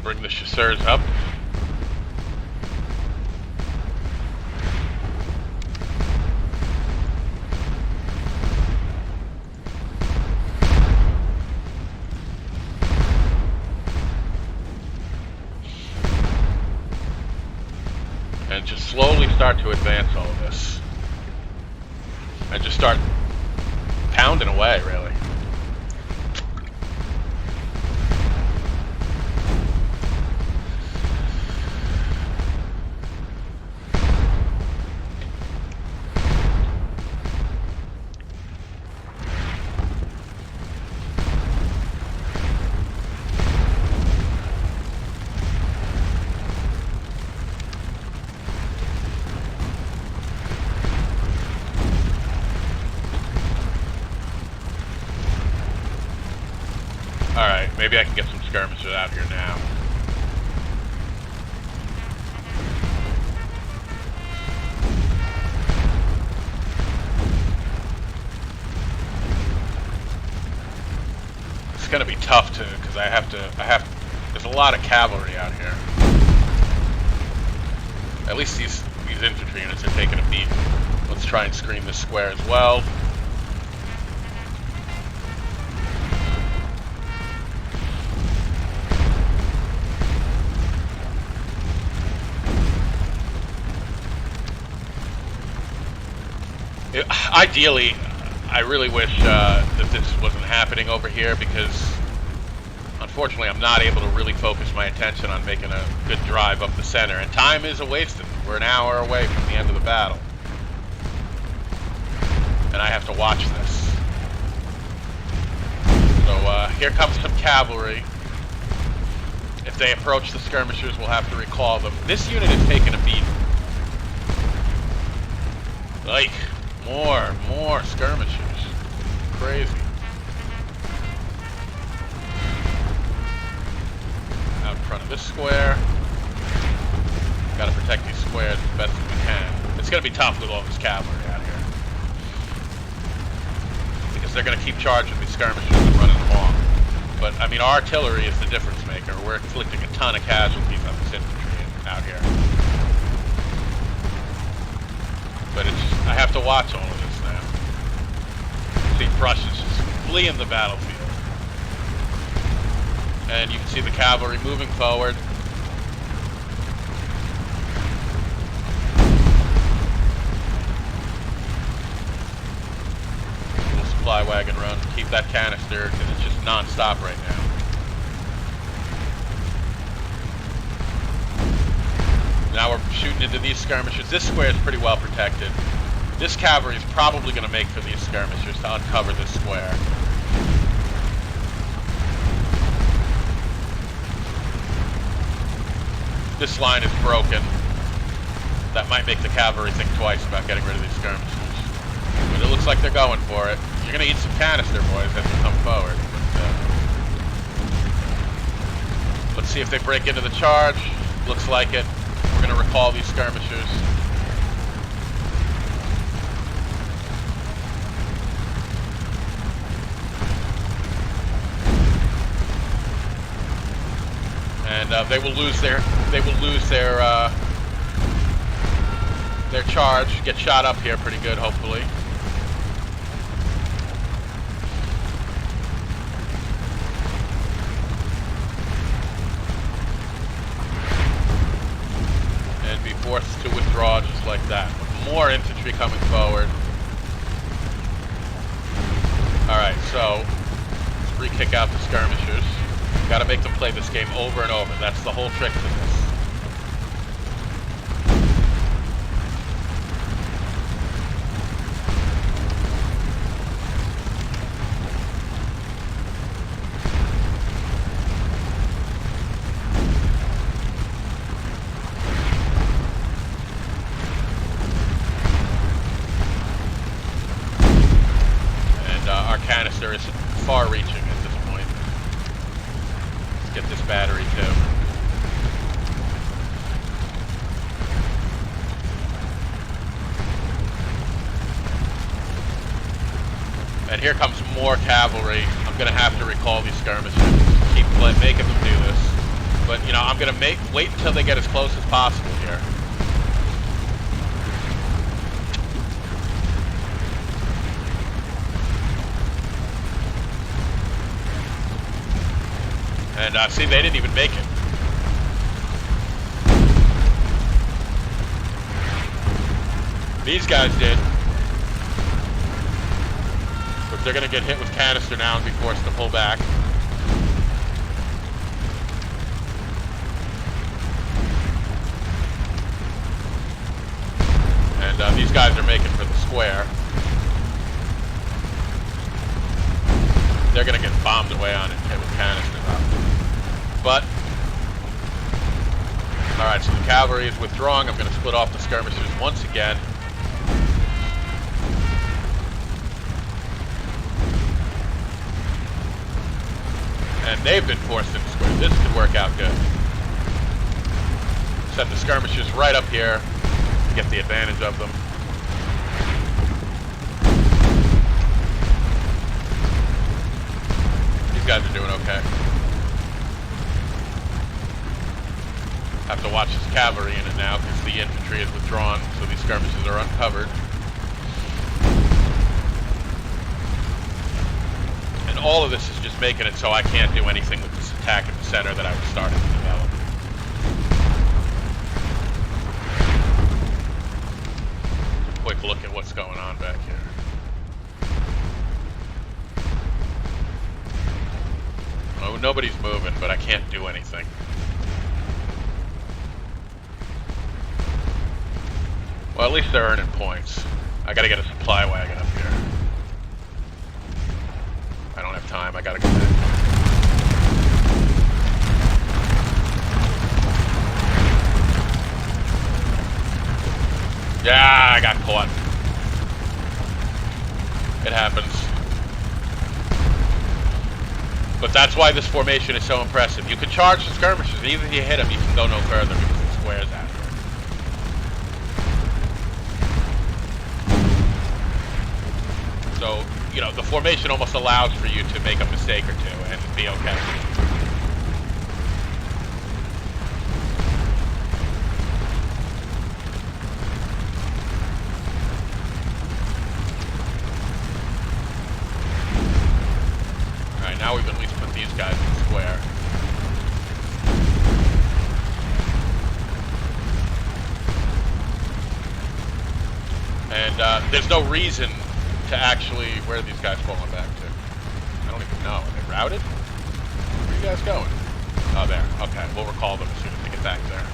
Bring the chasseurs up. And just slowly start to advance all of this. And just start pounding away, really. Alright, maybe I can get some skirmishers out here now. It's gonna be tough to, because there's a lot of cavalry out here. At least these infantry units are taking a beat. Let's try and screen this square as well. Ideally, I really wish that this wasn't happening over here, because unfortunately I'm not able to really focus my attention on making a good drive up the center, and time is a-wasting. We're an hour away from the end of the battle, and I have to watch this. So here comes some cavalry. If they approach the skirmishers, we'll have to recall them. This unit is taking a beat. Like, more skirmishers. Crazy. Out in front of this square. Gotta protect these squares as best as we can. It's gonna be tough with all this cavalry out here. because they're going to keep charging these skirmishers and running them off. But, I mean, our artillery is the difference maker. We're inflicting a ton of casualties on this infantry out here. But it's just, I have to watch all of this now. See Prussians just fleeing the battlefield. And you can see the cavalry moving forward. Little supply wagon run. Keep that canister because it's just non-stop right now. Now we're shooting into these skirmishers. This square is pretty well protected. This cavalry is probably going to make for these skirmishers to uncover this square. This line is broken. That might make the cavalry think twice about getting rid of these skirmishers. But it looks like they're going for it. You're going to eat some canister, boys, as you come forward. But, let's see if they break into the charge. Looks like it. We're going to recall these skirmishers. And they will lose their charge. Get shot up here pretty good, hopefully. And be forced to withdraw just like that. More infantry coming forward. Alright, so let's re-kick out the skirmishers. Got to make them play this game over and over. That's the whole trick to this. And our canister is far-reaching at this point. Get this battery too. And here comes more cavalry. I'm going to have to recall these skirmishers. Keep making them do this. But, you know, I'm going to wait until they get as close as possible here. And see, they didn't even make it. These guys did. But they're going to get hit with canister now and be forced to pull back. And these guys are making for the square. They're going to get bombed away on it with canisters up. But, alright, so the cavalry is withdrawing. I'm going to split off the skirmishers once again. And they've been forced into square. This could work out good. Set the skirmishers right up here to get the advantage of them. These guys are doing okay. Have to watch this cavalry in it now because the infantry is withdrawn, so these skirmishes are uncovered. And all of this is just making it so I can't do anything with this attack at the center that I was starting to develop. Quick look at what's going on back here. Oh, nobody's moving, but I can't do anything. Well, at least they're earning points. I gotta get a supply wagon up here. I don't have time, I gotta go back. Yeah, I got caught. It happens. But that's why this formation is so impressive. You can charge the skirmishers, and even if you hit them, you can go no further because the square's out. So you know, the formation almost allows for you to make a mistake or two and be okay. Alright, now we've at least put these guys in square. And there's no reason to actually, where are these guys falling back to? I don't even know. Are they routed? Where are you guys going? Oh, there. Okay, we'll recall them as soon as they get back there.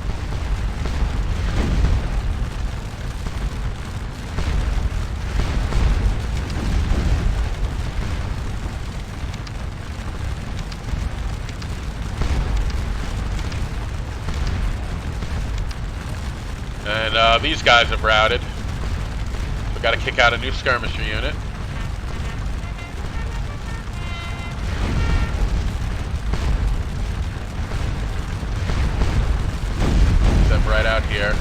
And these guys have routed. We've got to kick out a new skirmisher unit. Step right out here.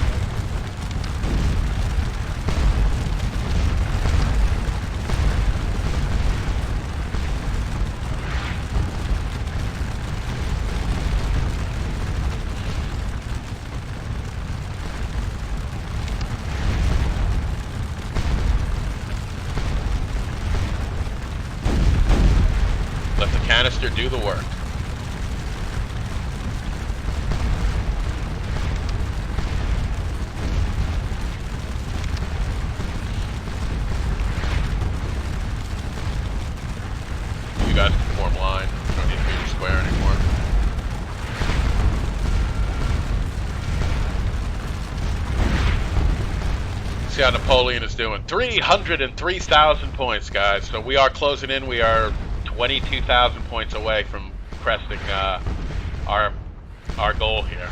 Canister do the work. You guys can form line. You don't need to be in square anymore. See how Napoleon is doing. 303,000 points, guys. So we are closing in. We are 22,000 points away from cresting our goal here.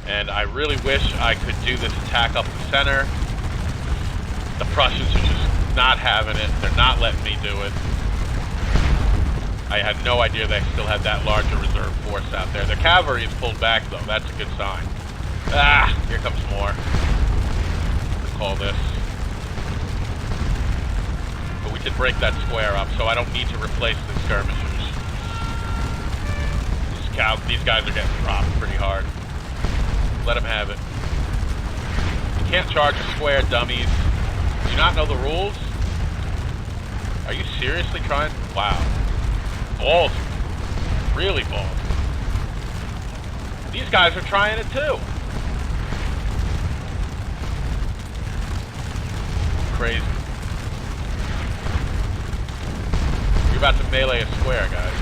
And I really wish I could do this attack up the center. The Prussians are just not having it. They're not letting me do it. I had no idea they still had that larger reserve force out there. Their cavalry is pulled back though. That's a good sign. Ah, here comes more. Call this. To break that square up, so I don't need to replace the skirmishers. These guys are getting dropped pretty hard. Let them have it. You can't charge a square, dummies. Do you not know the rules? Are you seriously trying? Wow. Balls. Really balls. These guys are trying it too. Crazy. You're about to melee a square, guys.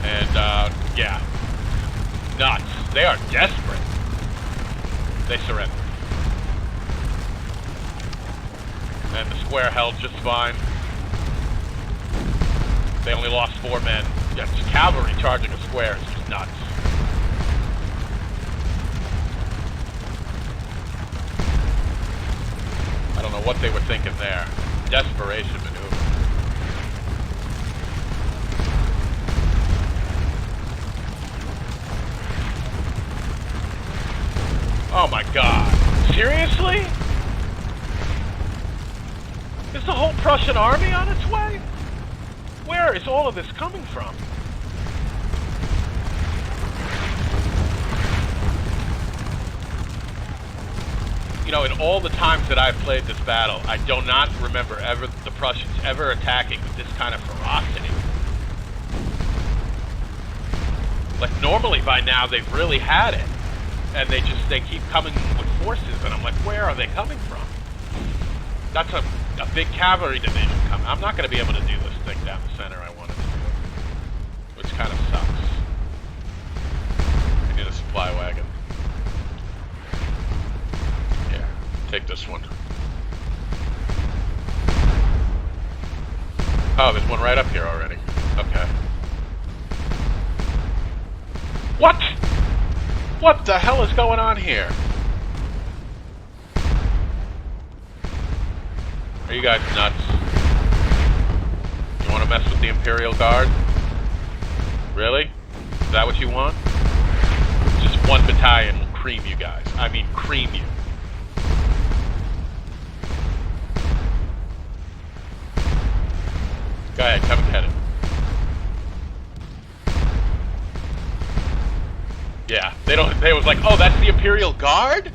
And, yeah. Nuts. They are desperate. They surrender. And the square held just fine. They only lost 4 men. Yeah, just cavalry charging a square is just nuts. I don't know what they were thinking there. Desperation maneuver. Oh my god. Seriously? Is the whole Prussian army on its way? Where is all of this coming from? You know, in all the times that I've played this battle, I do not remember ever the Prussians ever attacking with this kind of ferocity. Like, normally by now they've really had it. And they keep coming with forces, and I'm like, where are they coming from? That's a big cavalry division coming. I'm not going to be able to do this thing down the center I wanted to do. Which kind of sucks. I need a supply wagon. Yeah, take this one. Oh, there's one right up here already. Okay. What? What the hell is going on here? Are you guys nuts? You want to mess with the Imperial Guard? Really? Is that what you want? Just one battalion will cream you guys. I mean, cream you. Go ahead, come and get it. Yeah, they was like, oh, that's the Imperial Guard?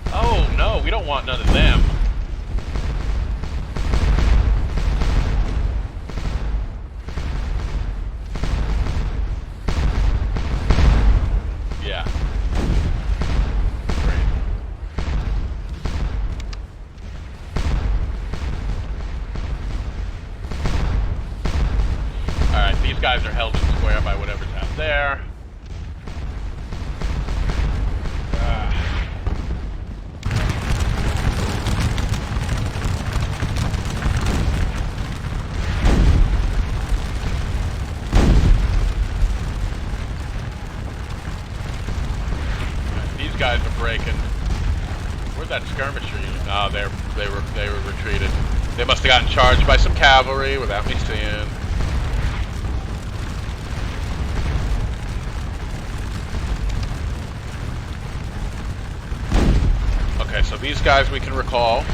Oh, no, we don't want none of them. Yeah. Great. Alright, these guys are held in square by whatever's out there. These guys are breaking. Where'd that skirmisher unit? Oh, they were retreated. They must have gotten charged by some cavalry without me seeing. Okay, so these guys we can recall.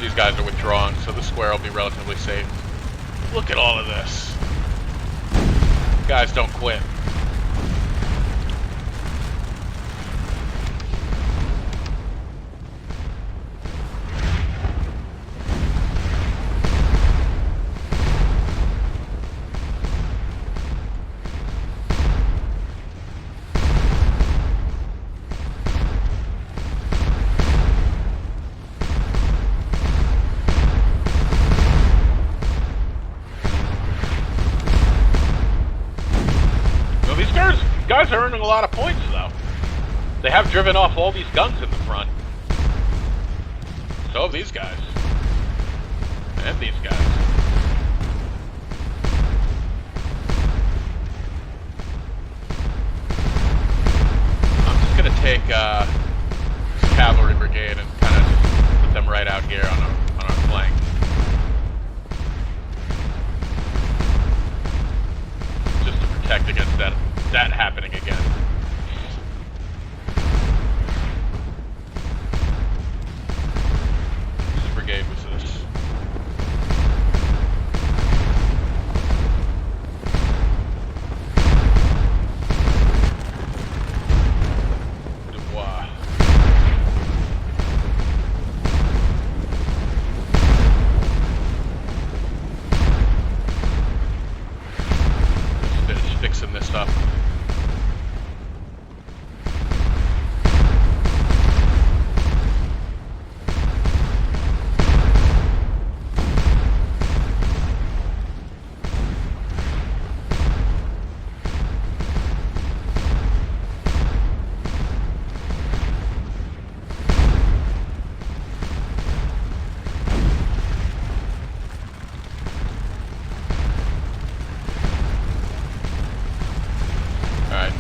These guys are withdrawn, so the square will be relatively safe. Look at all of this. Guys, don't quit. Guys are earning a lot of points, though. They have driven off all these guns in the front. So have these guys. And these guys. I'm just going to take this cavalry brigade and kind of just put them right out here on our flank. Just to protect against that happening again. Whose brigade was this? Dubois. Just fixing this up.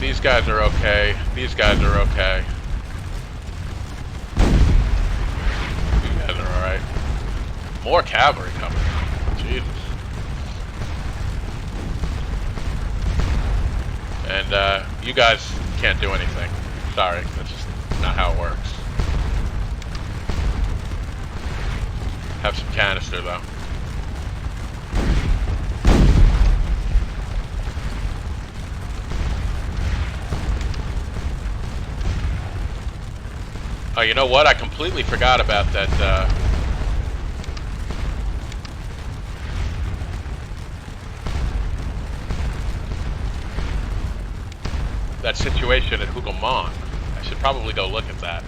These guys are okay. These guys are okay. These guys are alright. More cavalry coming. Jesus. And you guys can't do anything. Sorry, that's just not how it works. Have some canister though. Oh, you know what? I completely forgot about that, that situation at Hougomont. I should probably go look at that.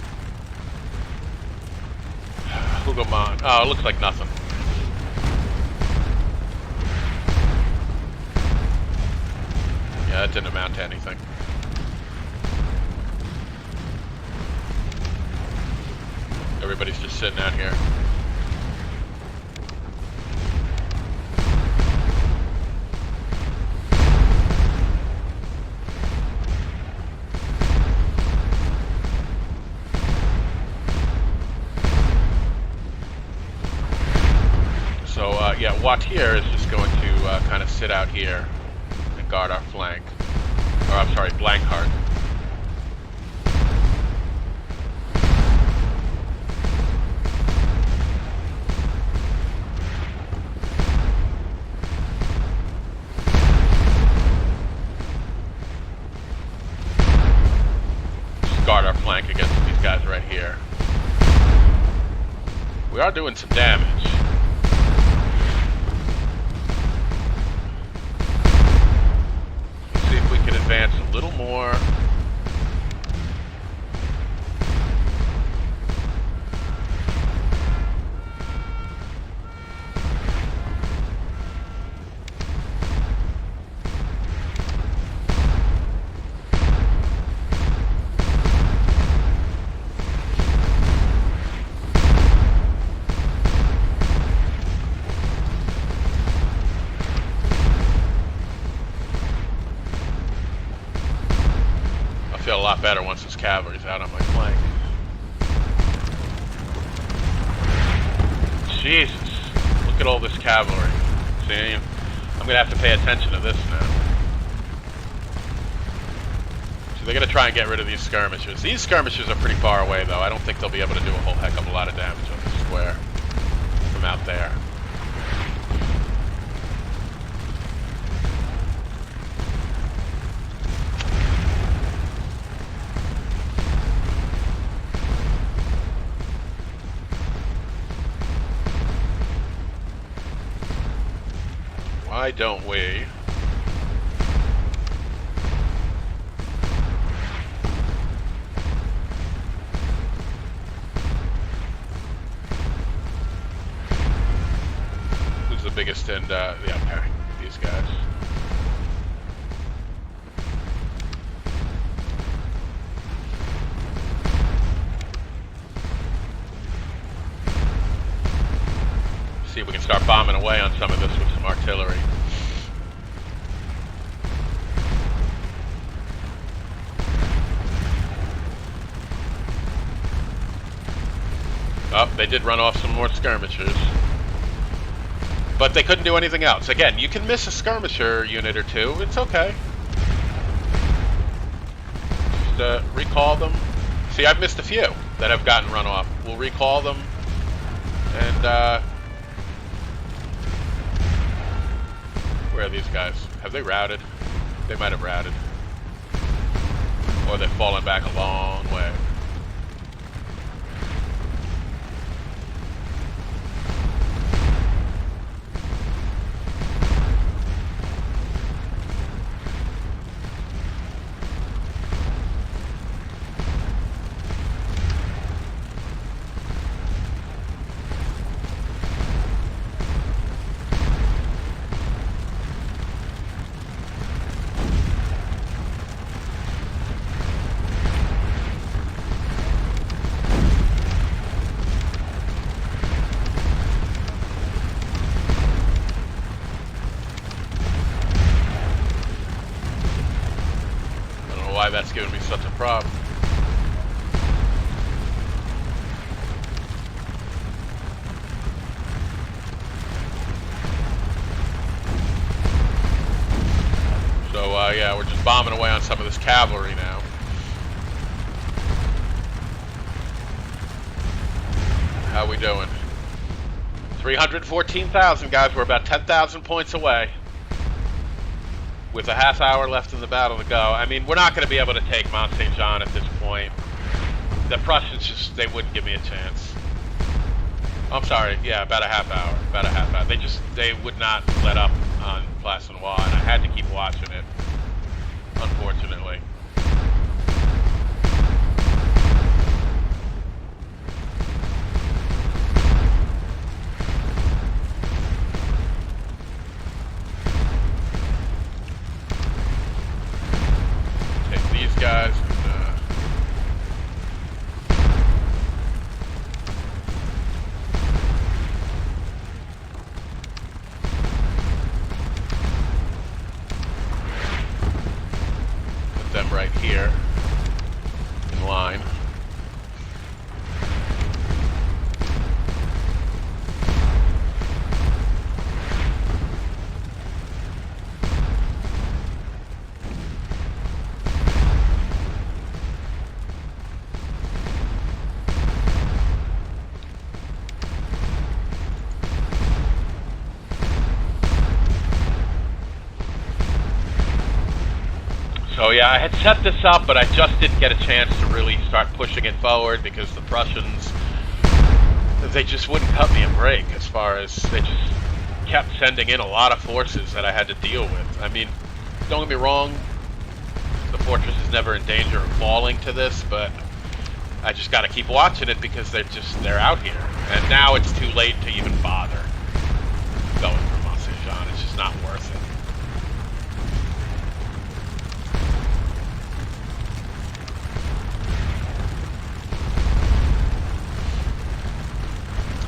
Hougomont. Oh, it looks like nothing. Yeah, that didn't amount to anything. Everybody's just sitting out here. So, yeah, Wautier is just going to kind of sit out here and guard our flank. Or I'm sorry, Blancard. Just guard our flank against these guys right here. We are doing some damage. Let's see if we can advance a little more. A lot better once this cavalry's out on my flank. Jesus, look at all this cavalry. See, I'm gonna have to pay attention to this now. So they're gonna try and get rid of these skirmishers. These skirmishers are pretty far away though. I don't think they'll be able to do a whole heck of a lot of damage on the square from out there. Why don't we? Who's the biggest in yeah, these guys. See if we can start bombing away on some of this with some artillery. Oh, they did run off some more skirmishers. But they couldn't do anything else. Again, you can miss a skirmisher unit or two. It's okay. Just recall them. See, I've missed a few that have gotten run off. We'll recall them. And, where are these guys? Have they routed? They might have routed. Or they've fallen back a long way. That's giving me such a problem. So yeah, we're just bombing away on some of this cavalry now. How we doing? 314,000 guys. We're about 10,000 points away. With a half hour left in the battle to go. I mean, we're not going to be able to take Mont Saint Jean at this point. The Prussians just, they wouldn't give me a chance. I'm sorry, yeah, about a half hour. About a half hour. They would not let up on Plancenoit, and I had to keep watching it, unfortunately. Guys, put them right here in line. Oh yeah, I had set this up, but I just didn't get a chance to really start pushing it forward because the Prussians, they just wouldn't cut me a break as far as they just kept sending in a lot of forces that I had to deal with. I mean, don't get me wrong, the fortress is never in danger of falling to this, but I just got to keep watching it because they're out here. And now it's too late to even bother going for Mont Saint Jean. It's just not worth it.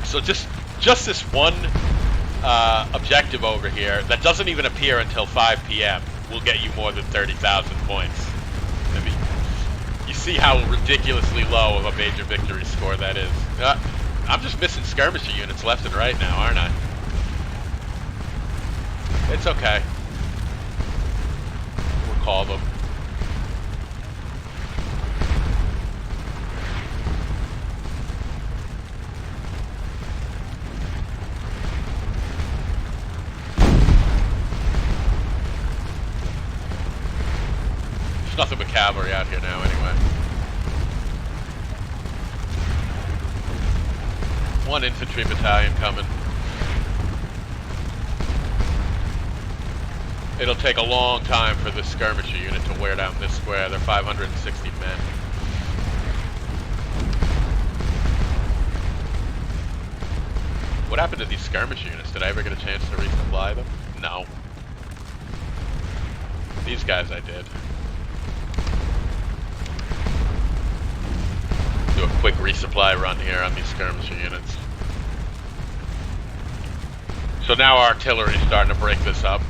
So just this one objective over here that doesn't even appear until 5 p.m. will get you more than 30,000 points. I mean, you see how ridiculously low of a major victory score that is. I'm just missing skirmisher units left and right now, aren't I? It's okay. We'll call them. There's nothing but cavalry out here now anyway. One infantry battalion coming. It'll take a long time for this skirmisher unit to wear down this square. They're 560 men. What happened to these skirmisher units? Did I ever get a chance to resupply them? No. These guys I did. Do a quick resupply run here on these skirmisher units. So now our artillery is starting to break this up.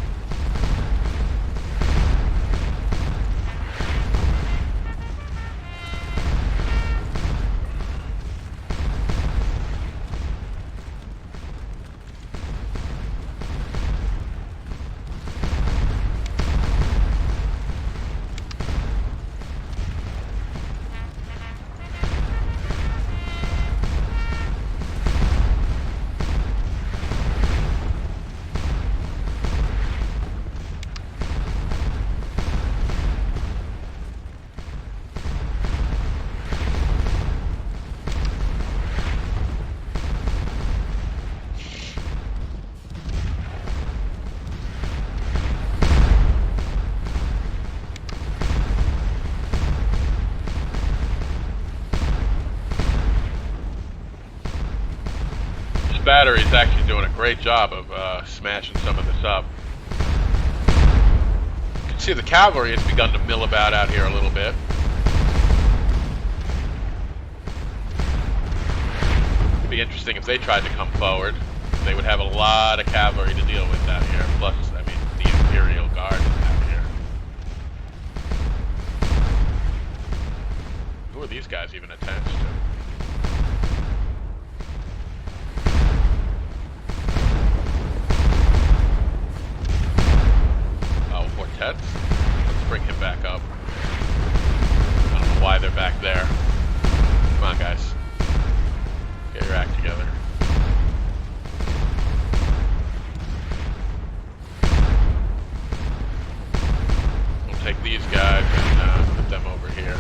Battery is actually doing a great job of smashing some of this up. You can see the cavalry has begun to mill about out here a little bit. It'd be interesting if they tried to come forward. They would have a lot of cavalry to deal with out here. Plus, I mean, the Imperial Guard is out here. Who are these guys even attached to? Let's bring him back up. I don't know why they're back there. Come on, guys. Get your act together. We'll take these guys and put them over here.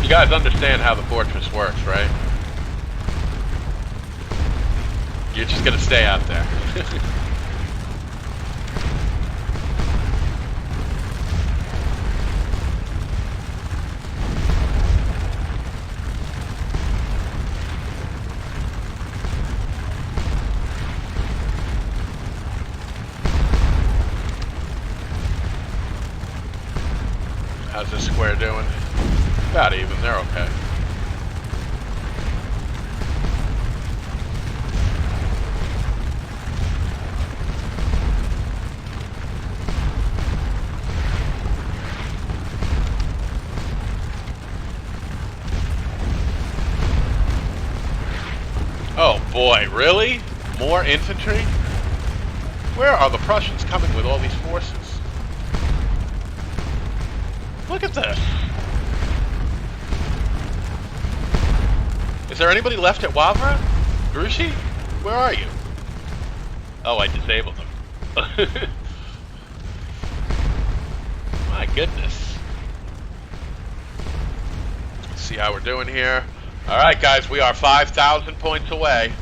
You guys understand how the fortress works, right? You're just gonna stay out there. How's this square doing? About even, they're okay. Oh boy, really? More infantry? Where are the Prussians coming with all these forces? Look at this. Is there anybody left at Wavre? Grouchy? Where are you? Oh, I disabled them. My goodness. Let's see how we're doing here. Alright guys, we are 5,000 points away.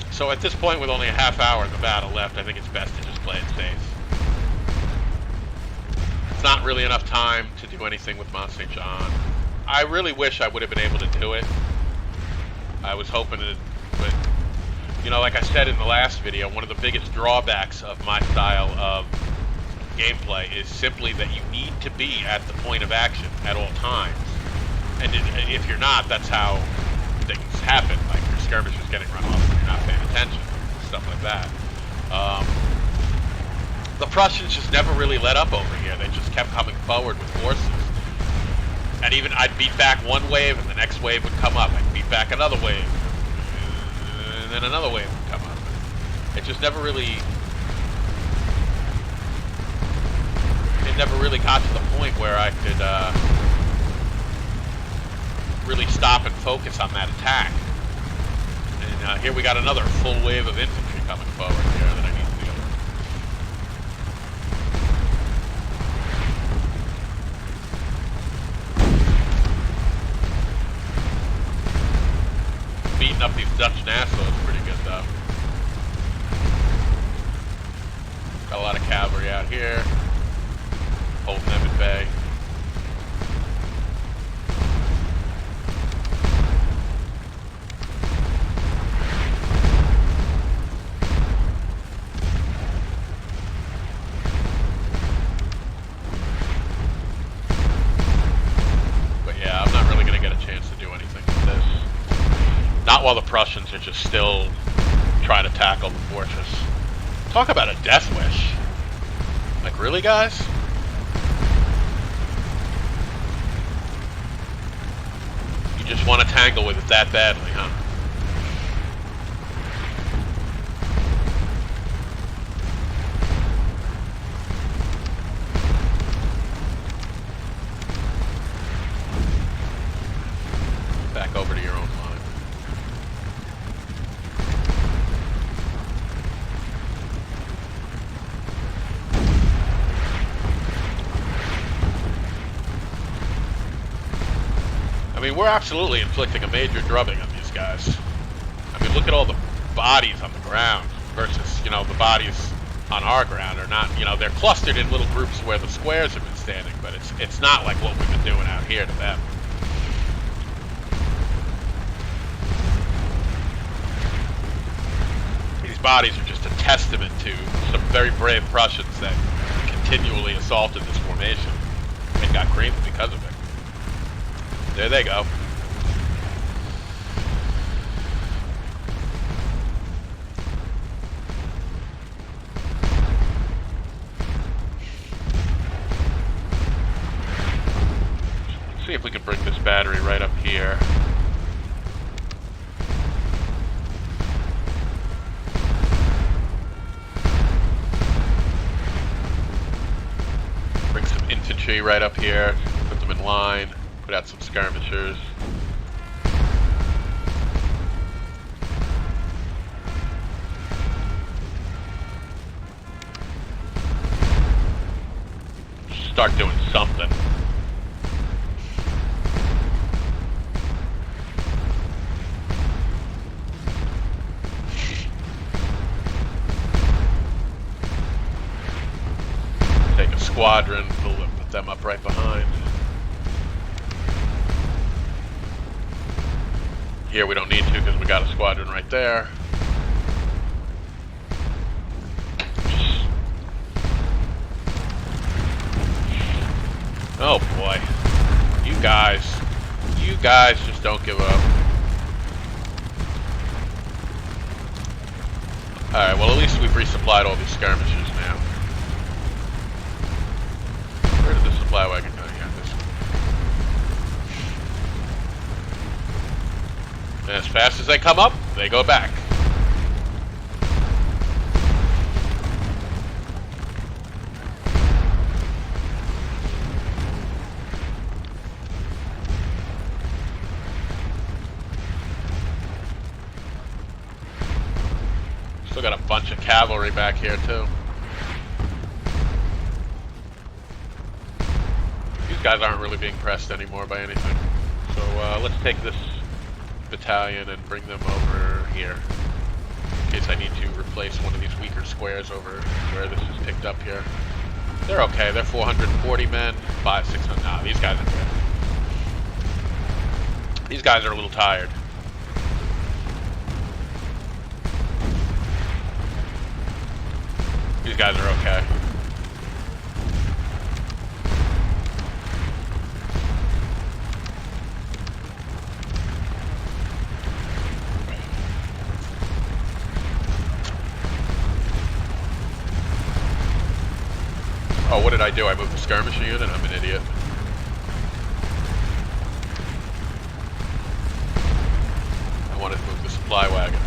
So at this point, with only a half hour of the battle left, I think it's best to just play it safe. It's not really enough time to do anything with Mont Saint Jean. I really wish I would have been able to do it. I was hoping to, but, you know, like I said in the last video, one of the biggest drawbacks of my style of gameplay is simply that you need to be at the point of action at all times. And if you're not, that's how things happen. Like your skirmishers getting run off and you're not paying attention, stuff like that. The Prussians just never really let up over here. They just kept coming forward with forces. And even I'd beat back one wave and the next wave would come up. I'd beat back another wave. And then another wave would come up. It just never really... It never really got to the point where I could really stop and focus on that attack. And here we got another full wave of infantry coming forward here that I need to deal with. Beating up these Dutch Nassau is pretty good though. Got a lot of cavalry out here, holding them at bay. Not while the Prussians are just still trying to tackle the fortress. Talk about a death wish. Like, really, guys? You just want to tangle with it that badly, huh? Back over to your own line. I mean, we're absolutely inflicting a major drubbing on these guys. I mean, look at all the bodies on the ground versus, you know, the bodies on our ground are not, you know, they're clustered in little groups where the squares have been standing, but it's not like what we've been doing out here to them. These bodies are just a testament to some very brave Prussians that continually assaulted this formation and got creamed because of it. There they go. Let's see if we can bring this battery right up here. Bring some infantry right up here, put them in line. Put out some skirmishers. Start doing something. Take a squadron, put them up right behind. Here we don't need to because we got a squadron right there. Oh boy. You guys just don't give up. Alright, well at least we've resupplied all these skirmishers now. Where did the supply wagon go? Yeah, this one. And as fast as they come up, they go back. Still got a bunch of cavalry back here too. These guys aren't really being pressed anymore by anything. So let's take this battalion and bring them over here. In case I need to replace one of these weaker squares over where this is picked up here. They're okay, they're 440 men, 600. Nah, these guys are good. These guys are a little tired. These guys are okay. Oh, what did I do? I moved the skirmisher unit? I'm an idiot. I wanted to move the supply wagon.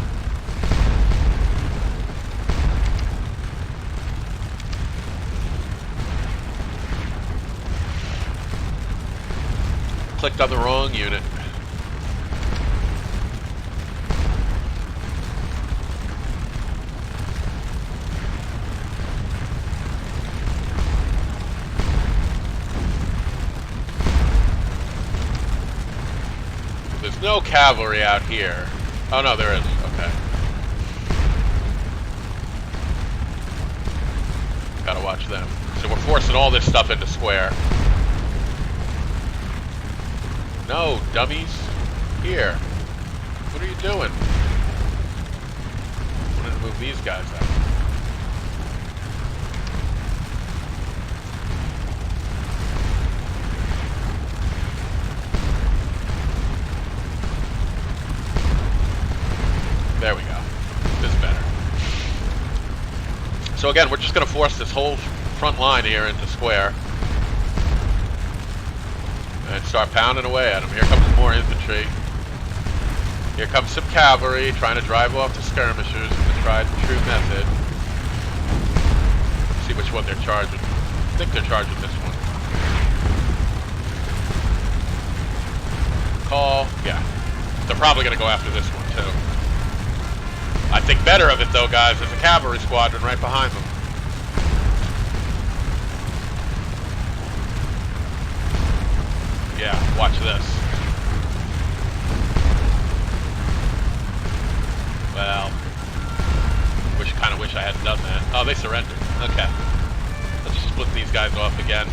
Clicked on the wrong unit. There's no cavalry out here. Oh no, there is. Okay. Gotta watch them. So we're forcing all this stuff into square. No, dummies. Here. What are you doing? I wanted to move these guys out. There we go. This is better. So again, we're just going to force this whole front line here into square. And start pounding away at them. Here comes more infantry. Here comes some cavalry trying to drive off the skirmishers in the tried and true method. Let's see which one they're charging. I think they're charging this one. Call. Yeah. They're probably going to go after this one too. I think better of it though, guys. There's a cavalry squadron right behind them. Yeah, watch this. Well, kind of wish I hadn't done that. Oh, they surrendered. Okay. Let's just split these guys off again.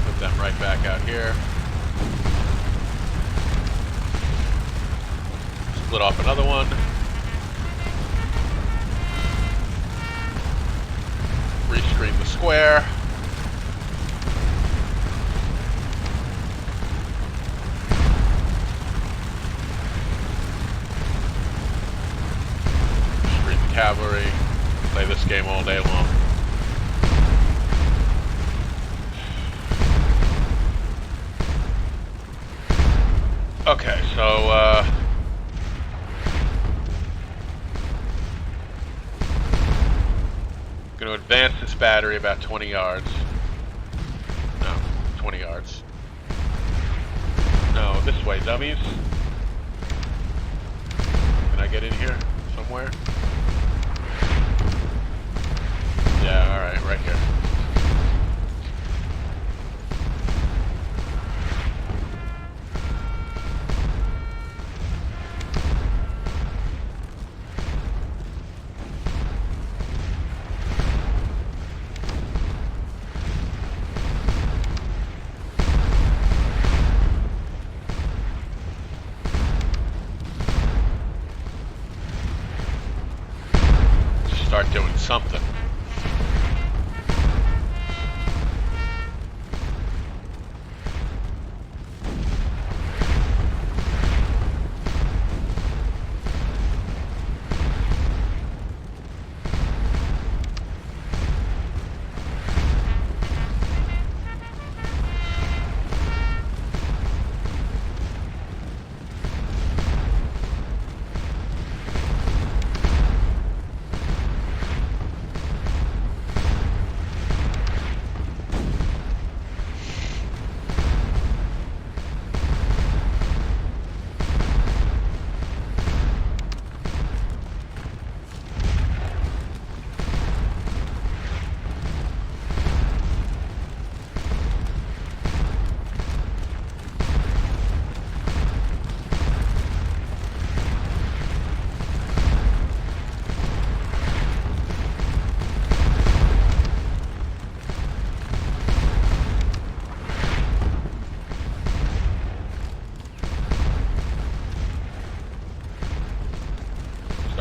Put them right back out here. Split off another one. Rescreen the square. Screen the cavalry. Play this game all day long. Okay, so going to advance this battery about 20 yards. No, 20 yards. No, this way, dummies. Can I get in here somewhere? Yeah, alright, right here. Start doing something.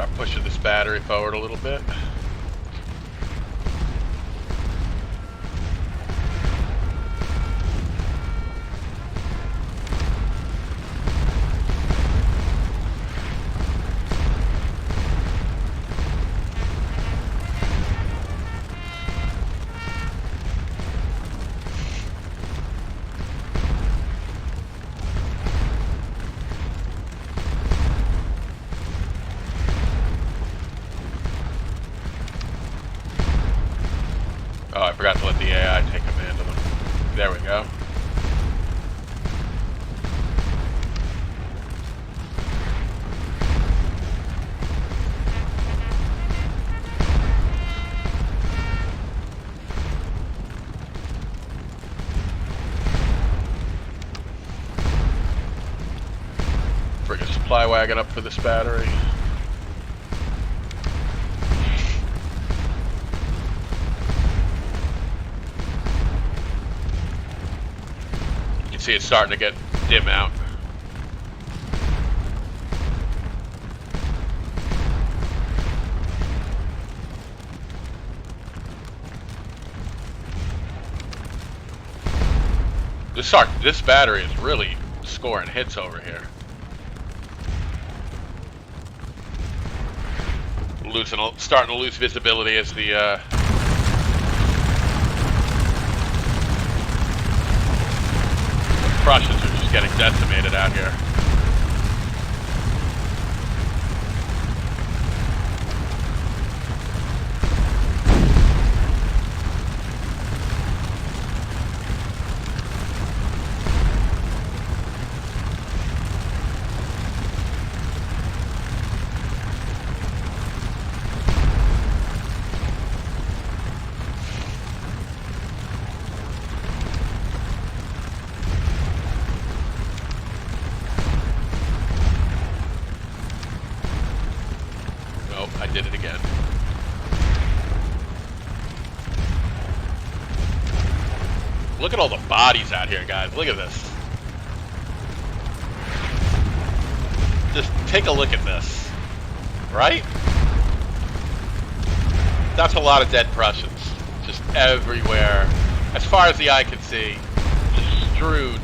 Start pushing this battery forward a little bit. Oh, I forgot to let the AI take command of them. There we go. Bring a supply wagon up for this battery. See, it's starting to get dim out. This battery is really scoring hits over here. Starting to lose visibility as the Prussians are just getting decimated out here. I did it again. Look at all the bodies out here, guys. Look at this. Just take a look at this. Right? That's a lot of dead Prussians. Just everywhere. As far as the eye can see. Just strewed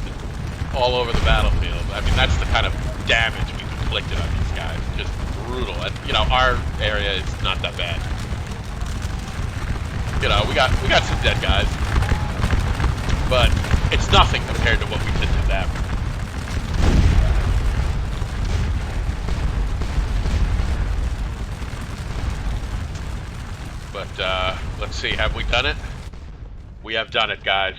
all over the battlefield. I mean, that's the kind of damage we've inflicted on these guys. Just brutal. And, you know, our area is not that bad. You know, we got some dead guys, but it's nothing compared to what we did to them. But let's see, have we done it? We have done it, guys.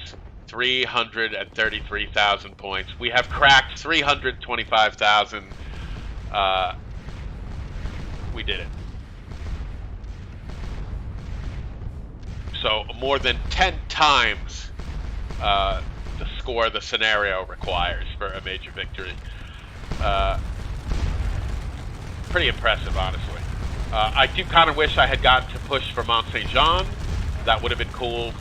333,000 points. We have cracked 325,000. We did it. So more than 10 times the score the scenario requires for a major victory. Pretty impressive, honestly. I do kind of wish I had gotten to push for Mont Saint-Jean. That would have been cool.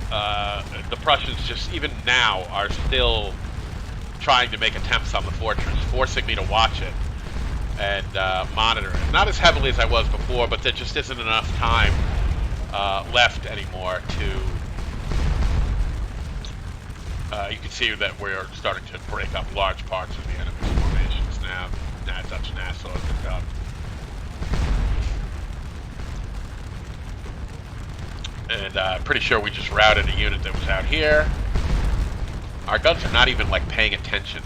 The Prussians just, even now, are still trying to make attempts on the fortress, forcing me to watch it and monitor it. Not as heavily as I was before, but there just isn't enough time left anymore to... you can see that we're starting to break up large parts of the enemy's formations now. Dutch Nassau is up. And I'm pretty sure we just routed a unit that was out here. Our guns are not even like paying attention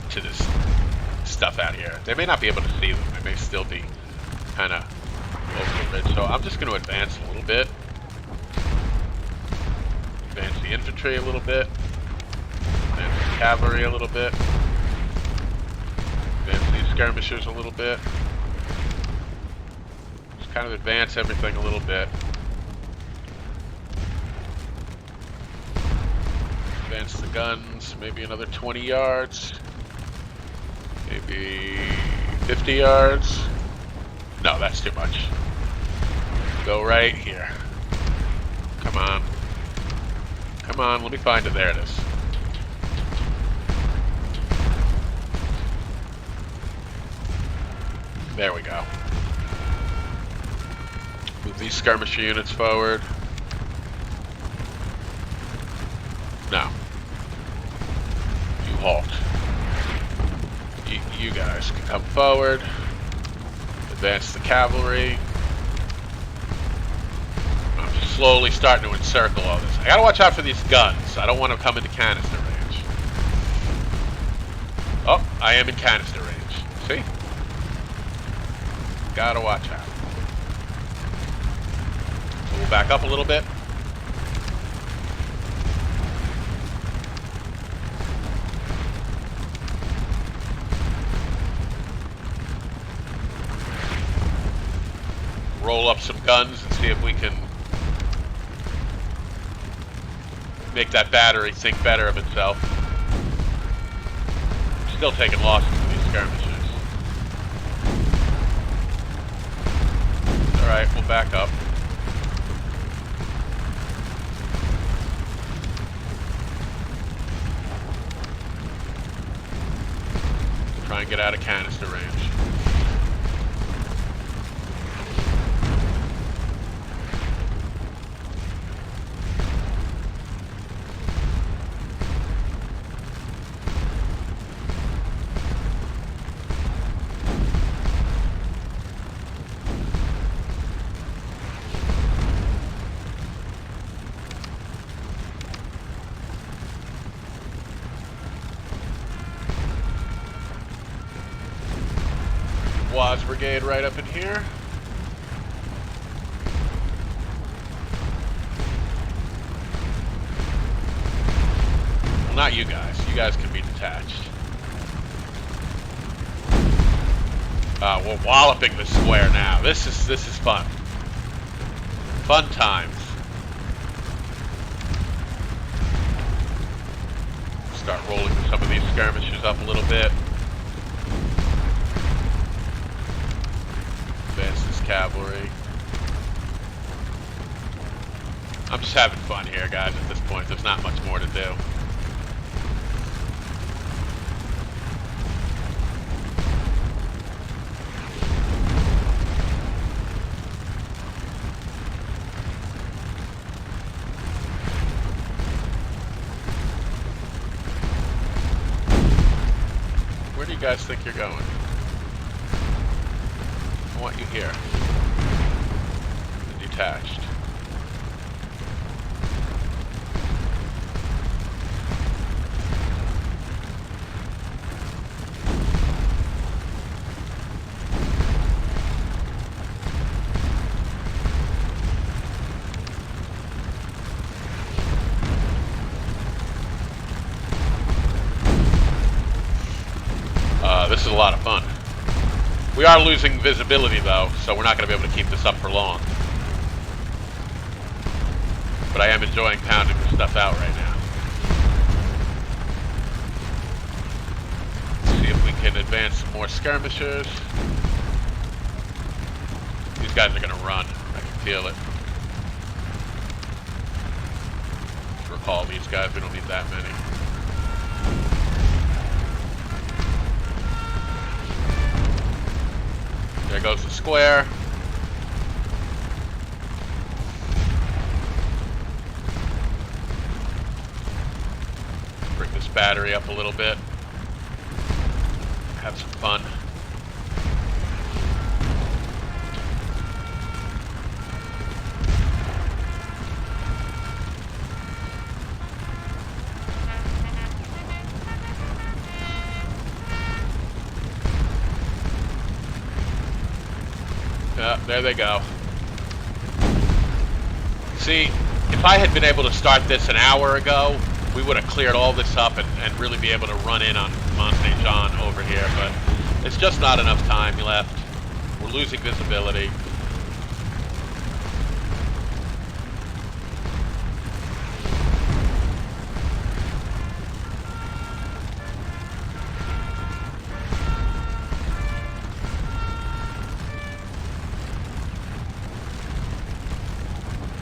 to this stuff out here. They may not be able to see them. They may still be kind of over the ridge. So I'm just going to advance a little bit. Advance the infantry a little bit. Advance the cavalry a little bit. Advance these skirmishers a little bit. Just kind of advance everything a little bit. Advance the guns, maybe another 20 yards. Maybe 50 yards. No, that's too much. Go right here. Come on. Come on, let me find it. There it is. There we go. Move these skirmisher units forward. No. You halt. You guys can come forward. Advance the cavalry. I'm slowly starting to encircle all this. I gotta watch out for these guns. I don't want to come into canister range. Oh, I am in canister range. See? Gotta watch out. So we'll back up a little bit. Roll up some guns and see if we can make that battery think better of itself. Still taking losses in these skirmishes. Alright, we'll back up. Try and get out of canister range. Brigade right up in here. Well, not you guys. You guys can be detached. We're walloping the square now. This is fun. Fun times. Start rolling some of these skirmishers up a little bit. Advance this cavalry. I'm just having fun here, guys, at this point. There's not much more to do. Where do you guys think you're going? I want you here. Detached. This is a lot of fun. We are losing visibility though, so we're not going to be able to keep this up for long. But I am enjoying pounding this stuff out right now. Let's see if we can advance some more skirmishers. These guys are going to run. I can feel it. Let's recall these guys. We don't need that many. There goes the square. Bring this battery up a little bit. Have some fun. There they go. See, if I had been able to start this an hour ago, we would have cleared all this up and really be able to run in on Mont Saint Jean over here, but it's just not enough time left. We're losing visibility.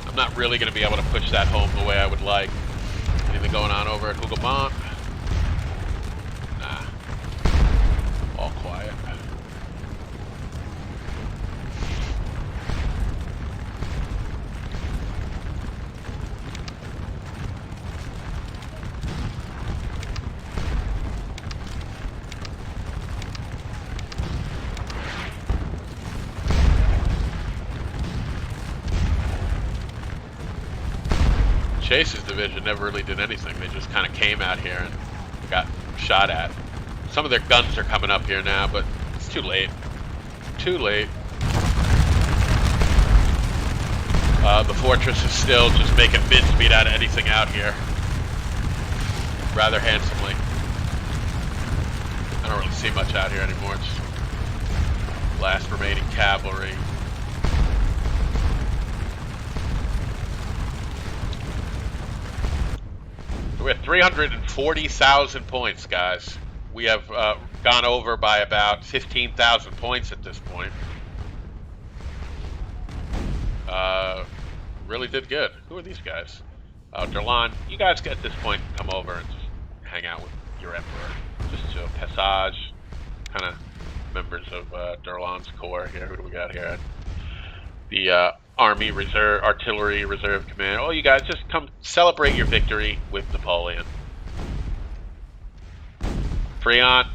I'm not really going to be able to push that home the way I would like. Anything going on over at Hougomont? Nah. All quiet. Chase's division never really did anything. They just kind of came out here and got shot at. Some of their guns are coming up here now, but it's too late. Too late. The fortress is still just making mincemeat out of anything out here. Rather handsomely. I don't really see much out here anymore. It's last remaining cavalry. We're at 340,000 points, guys. We have gone over by about 15,000 points at this point. Really did good. Who are these guys? Oh, Derlan, you guys at this point come over and just hang out with your emperor. Just to passage, kind of members of Derlan's corps here. Who do we got here? The Army Reserve, Artillery Reserve Command. Oh, you guys just come celebrate your victory with Napoleon. Friant,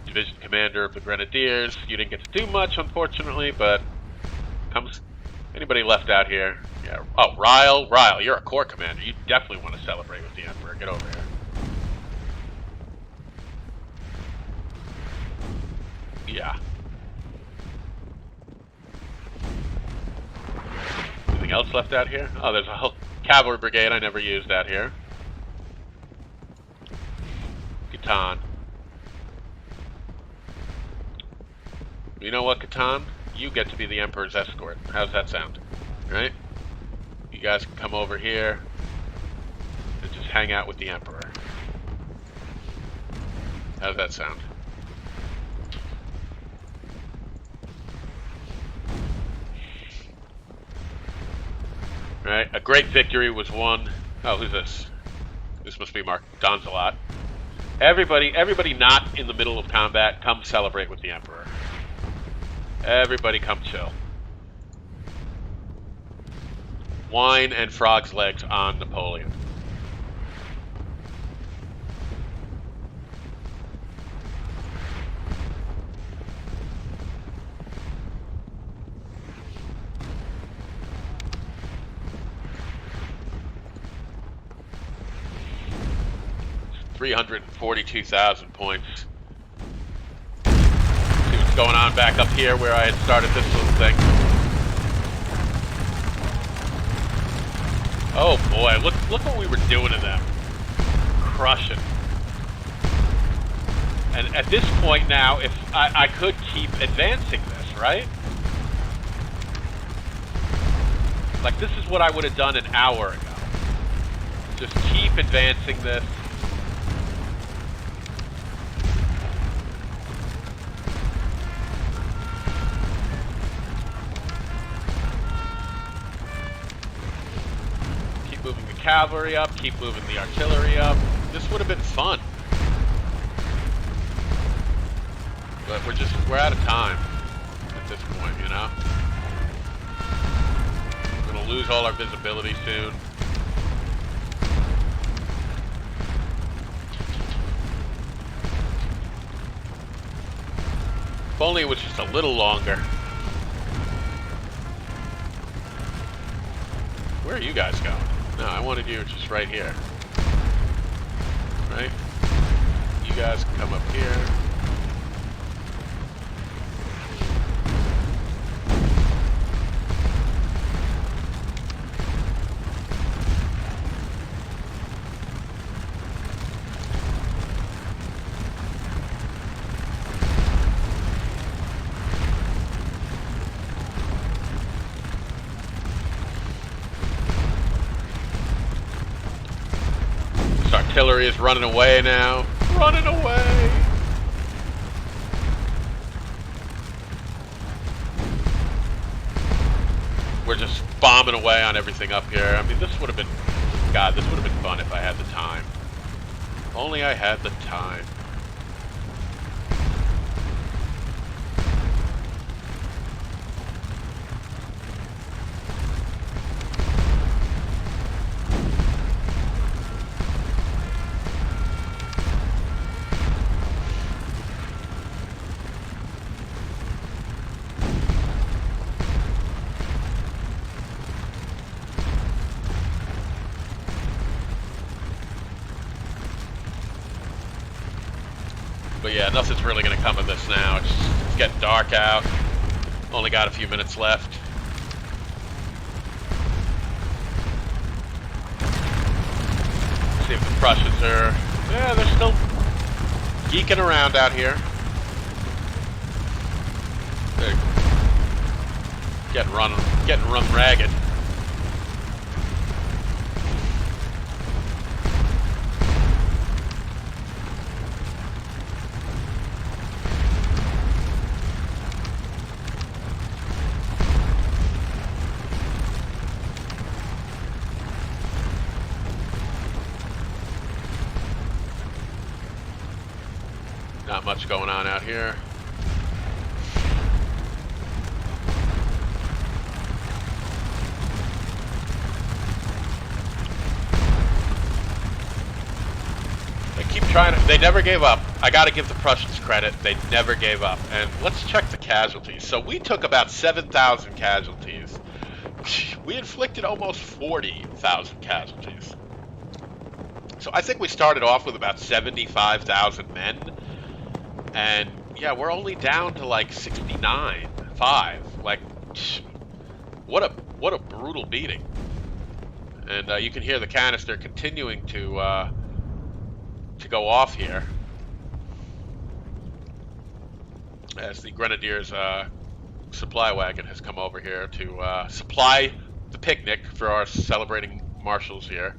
Division Commander of the Grenadiers. You didn't get to do much, unfortunately, but comes. Anybody left out here? Yeah. Oh, Ryle, you're a corps commander. You definitely want to celebrate with the Emperor. Get over here. Yeah. Anything else left out here? Oh, there's a whole cavalry brigade I never used out here. Catan. You know what, Catan? You get to be the Emperor's escort. How's that sound? Right? You guys can come over here and just hang out with the Emperor. How's that sound? Right, a great victory was won. Oh, who's this? This must be Mark Donzelot. Everybody not in the middle of combat, come celebrate with the Emperor. Everybody come chill. Wine and frog's legs on Napoleon. It's 342,000 points. See what's going on back up here where I had started this little thing. Oh boy, look what we were doing to them. Crushing. And at this point now, if I could keep advancing this, right? Like, this is what I would have done an hour ago. Just keep advancing this. Moving the cavalry up, keep moving the artillery up. This would have been fun. But we're out of time at this point, you know? We're gonna lose all our visibility soon. If only it was just a little longer. Where are you guys going? No, I wanted you just right here. Right? You guys can come up here. Artillery is running away now. Running away! We're just bombing away on everything up here. I mean, this would have been... God, this would have been fun if I had the time. If only I had the time. yeah, nothing's really going to come of this now. It's getting dark out. Only got a few minutes left. See if the Prussians are... Yeah, they're still geeking around out here. They're getting run ragged. Not much going on out here. They keep trying to, they never gave up. I gotta give the Prussians credit, they never gave up. And let's check the casualties. So we took about 7,000 casualties. We inflicted almost 40,000 casualties. So I think we started off with about 75,000 men. And yeah, we're only down to like 69.5. Like, what a brutal beating. And you can hear the canister continuing to go off here as the Grenadiers supply wagon has come over here to supply the picnic for our celebrating marshals here.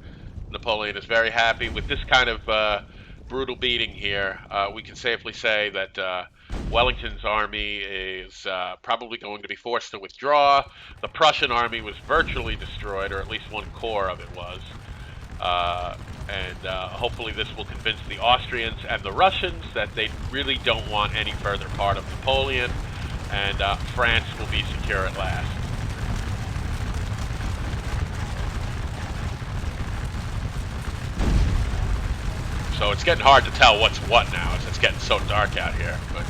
Napoleon is very happy with this kind of brutal beating here. We can safely say that Wellington's army is probably going to be forced to withdraw. The Prussian army was virtually destroyed, or at least one corps of it was. And hopefully this will convince the Austrians and the Russians that they really don't want any further part of Napoleon, and France will be secure at last. So it's getting hard to tell what's what now as it's getting so dark out here. But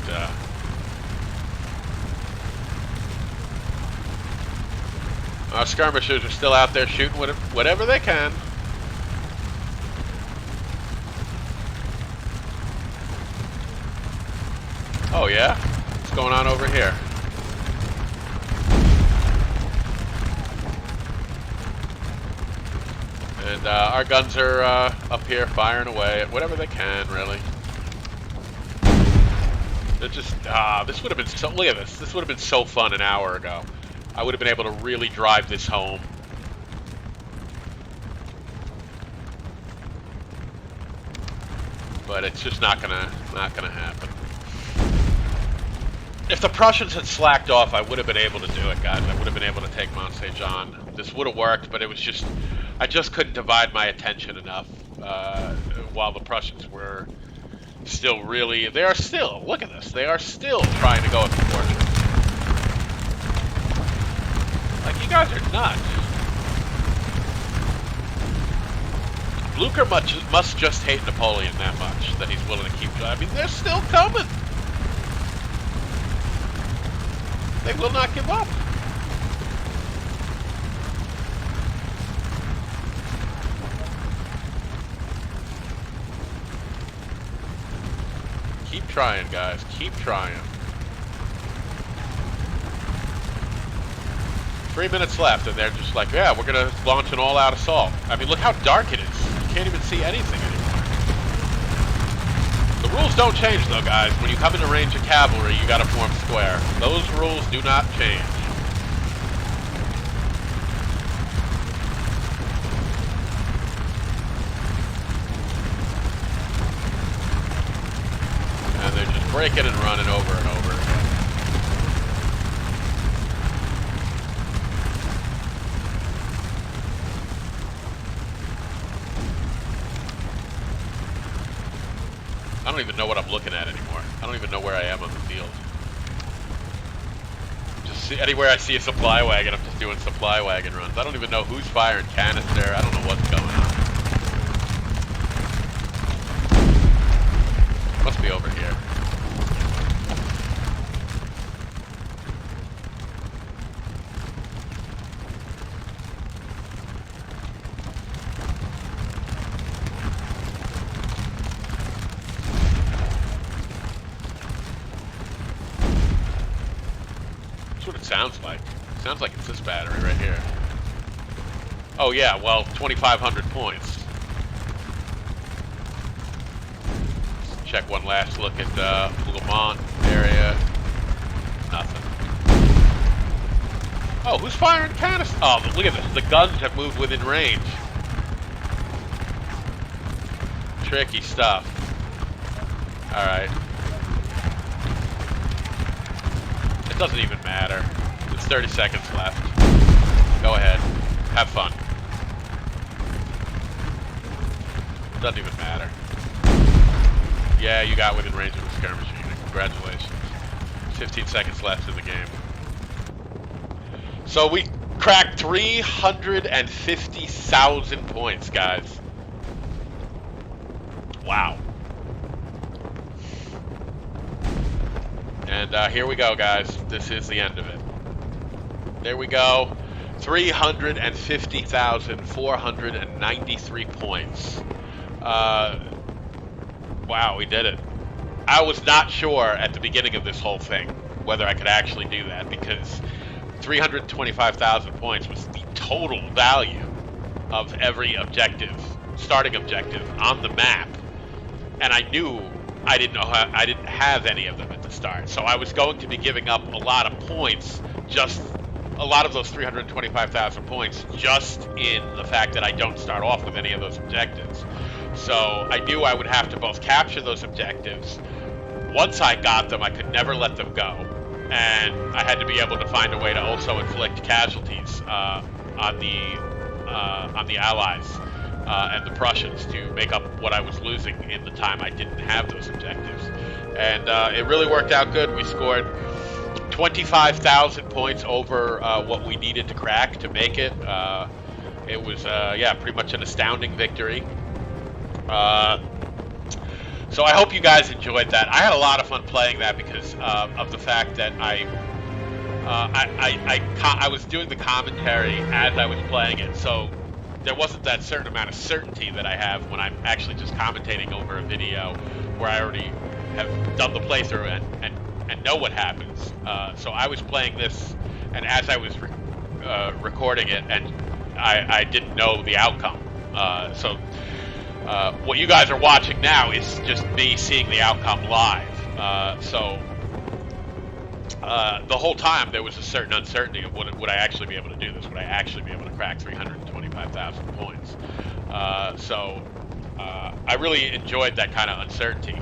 our skirmishers are still out there shooting whatever they can. Oh yeah? What's going on over here? And our guns are up here firing away at whatever they can, really. They're just, this would have been so, look at this. This would have been so fun an hour ago. I would have been able to really drive this home. But it's just not gonna happen. If the Prussians had slacked off, I would have been able to do it, guys. I would have been able to take Mont Saint Jean. This would have worked, but it was just, I just couldn't divide my attention enough while the Prussians were still really, they are still, look at this, they are still trying to go at the fortress. Like, you guys are nuts. Blucher must just hate Napoleon that much that he's willing to keep, I mean, they're still coming. They will not give up. Keep trying, guys. Keep trying. 3 minutes left, and they're just like, yeah, we're going to launch an all-out assault. I mean, look how dark it is. You can't even see anything anymore. The rules don't change, though, guys. When you come into range of cavalry, you got to form square. Those rules do not change. And they're just breaking and running over and over again. I don't even know what I'm looking at anymore. I don't even know where I am on the field. Just anywhere I see a supply wagon, I'm just doing supply wagon runs. I don't even know who's firing canister. I don't know what's going on. Must be over here. sounds like. Sounds like it's this battery right here. Oh yeah, well, 2,500 points. Let's check one last look at Hougomont area. Nothing. Oh, who's firing canisters? Oh, look at this. The guns have moved within range. Tricky stuff. Alright. It doesn't even matter. It's 30 seconds left. Go ahead. Have fun. Doesn't even matter. Yeah, you got within range of the skirmish unit. Congratulations. 15 seconds left in the game. So we cracked 350,000 points, guys. Wow. And here we go, guys. This is the end of it. There we go. 350,493 points. Wow, we did it. I was not sure at the beginning of this whole thing whether I could actually do that, because 325,000 points was the total value of every objective, starting objective on the map, and I knew I didn't have any of them at the start, so I was going to be giving up a lot of points, just a lot of those 325,000 points, just in the fact that I don't start off with any of those objectives. So I knew I would have to both capture those objectives. Once I got them, I could never let them go, and I had to be able to find a way to also inflict casualties on the Allies and the Prussians to make up what I was losing in the time I didn't have those objectives. And it really worked out good. We scored 25,000 points over what we needed to crack to make it. It was, yeah, pretty much an astounding victory. So I hope you guys enjoyed that. I had a lot of fun playing that because of the fact that I was doing the commentary as I was playing it, so there wasn't that certain amount of certainty that I have when I'm actually just commentating over a video where I already have done the playthrough and know what happens. So I was playing this, and as I was recording it, and I didn't know the outcome. So what you guys are watching now is just me seeing the outcome live. So the whole time there was a certain uncertainty of would I actually be able to do this? Would I actually be able to crack 325,000 points? So I really enjoyed that kind of uncertainty.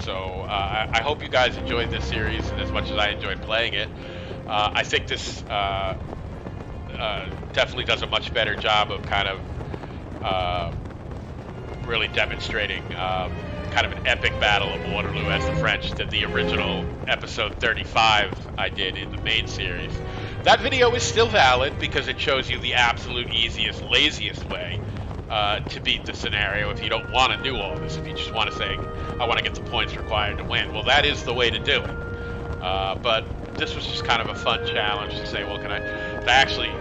So I hope you guys enjoyed this series as much as I enjoyed playing it. I think this definitely does a much better job of kind of really demonstrating kind of an epic battle of Waterloo as the French did the original episode 35 I did in the main series. That video is still valid because it shows you the absolute easiest, laziest way to beat the scenario if you don't want to do all this. If you just want to say, I want to get the points required to win, well, that is the way to do it. But this was just kind of a fun challenge to say, well, can I actually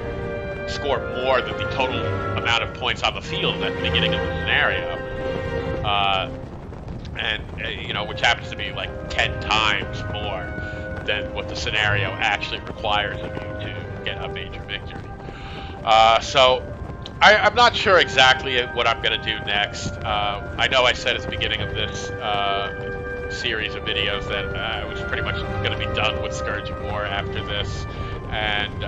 score more than the total amount of points on the field at the beginning of the scenario, and you know, which happens to be like 10 times more than what the scenario actually requires of you to get a major victory. So I'm not sure exactly what I'm going to do next. I know I said at the beginning of this series of videos that I was pretty much going to be done with Scourge of War after this, and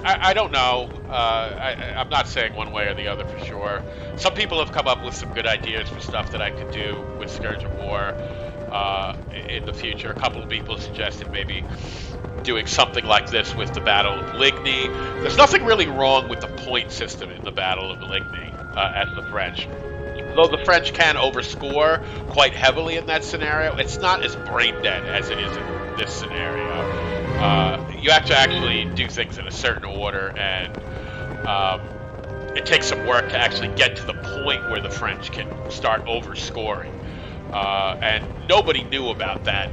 I don't know. I'm not saying one way or the other for sure. Some people have come up with some good ideas for stuff that I could do with Scourge of War in the future. A couple of people suggested maybe doing something like this with the Battle of Ligny. There's nothing really wrong with the point system in the Battle of Ligny as the French. Though the French can overscore quite heavily in that scenario, it's not as brain dead as it is in this scenario. You have to actually do things in a certain order, and it takes some work to actually get to the point where the French can start overscoring. And nobody knew about that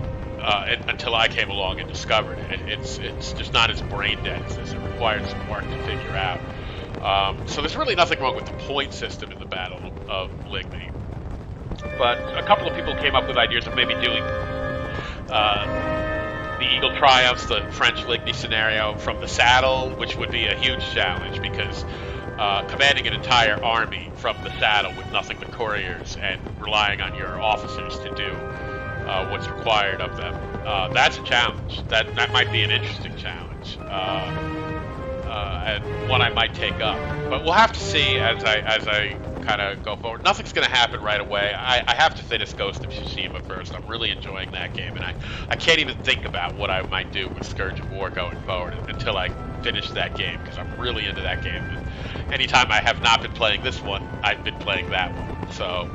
until I came along and discovered it. It's just not as brain dead as this. It required some work to figure out. So there's really nothing wrong with the point system in the Battle of Ligny. But a couple of people came up with ideas of maybe doing the Eagle Triumphs, the French Ligny scenario from the saddle, which would be a huge challenge because commanding an entire army from the saddle with nothing but couriers and relying on your officers to do what's required of them, that's a challenge. That might be an interesting challenge, and one I might take up. But we'll have to see as I kind of go forward. Nothing's going to happen right away. I have to finish Ghost of Tsushima first. I'm really enjoying that game, and I can't even think about what I might do with Scourge of War going forward until I finish that game, because I'm really into that game. And anytime I have not been playing this one, I've been playing that one. So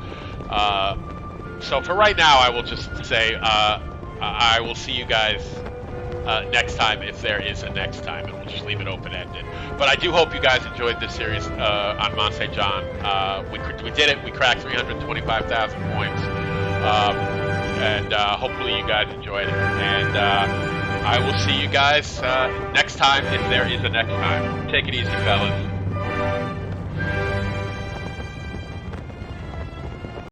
for right now, I will just say I will see you guys next time, if there is a next time, and we'll just leave it open-ended. But I do hope you guys enjoyed this series on Mont Saint John. We did it. We cracked 325,000 points, and hopefully you guys enjoyed it. And I will see you guys next time, if there is a next time. Take it easy, fellas.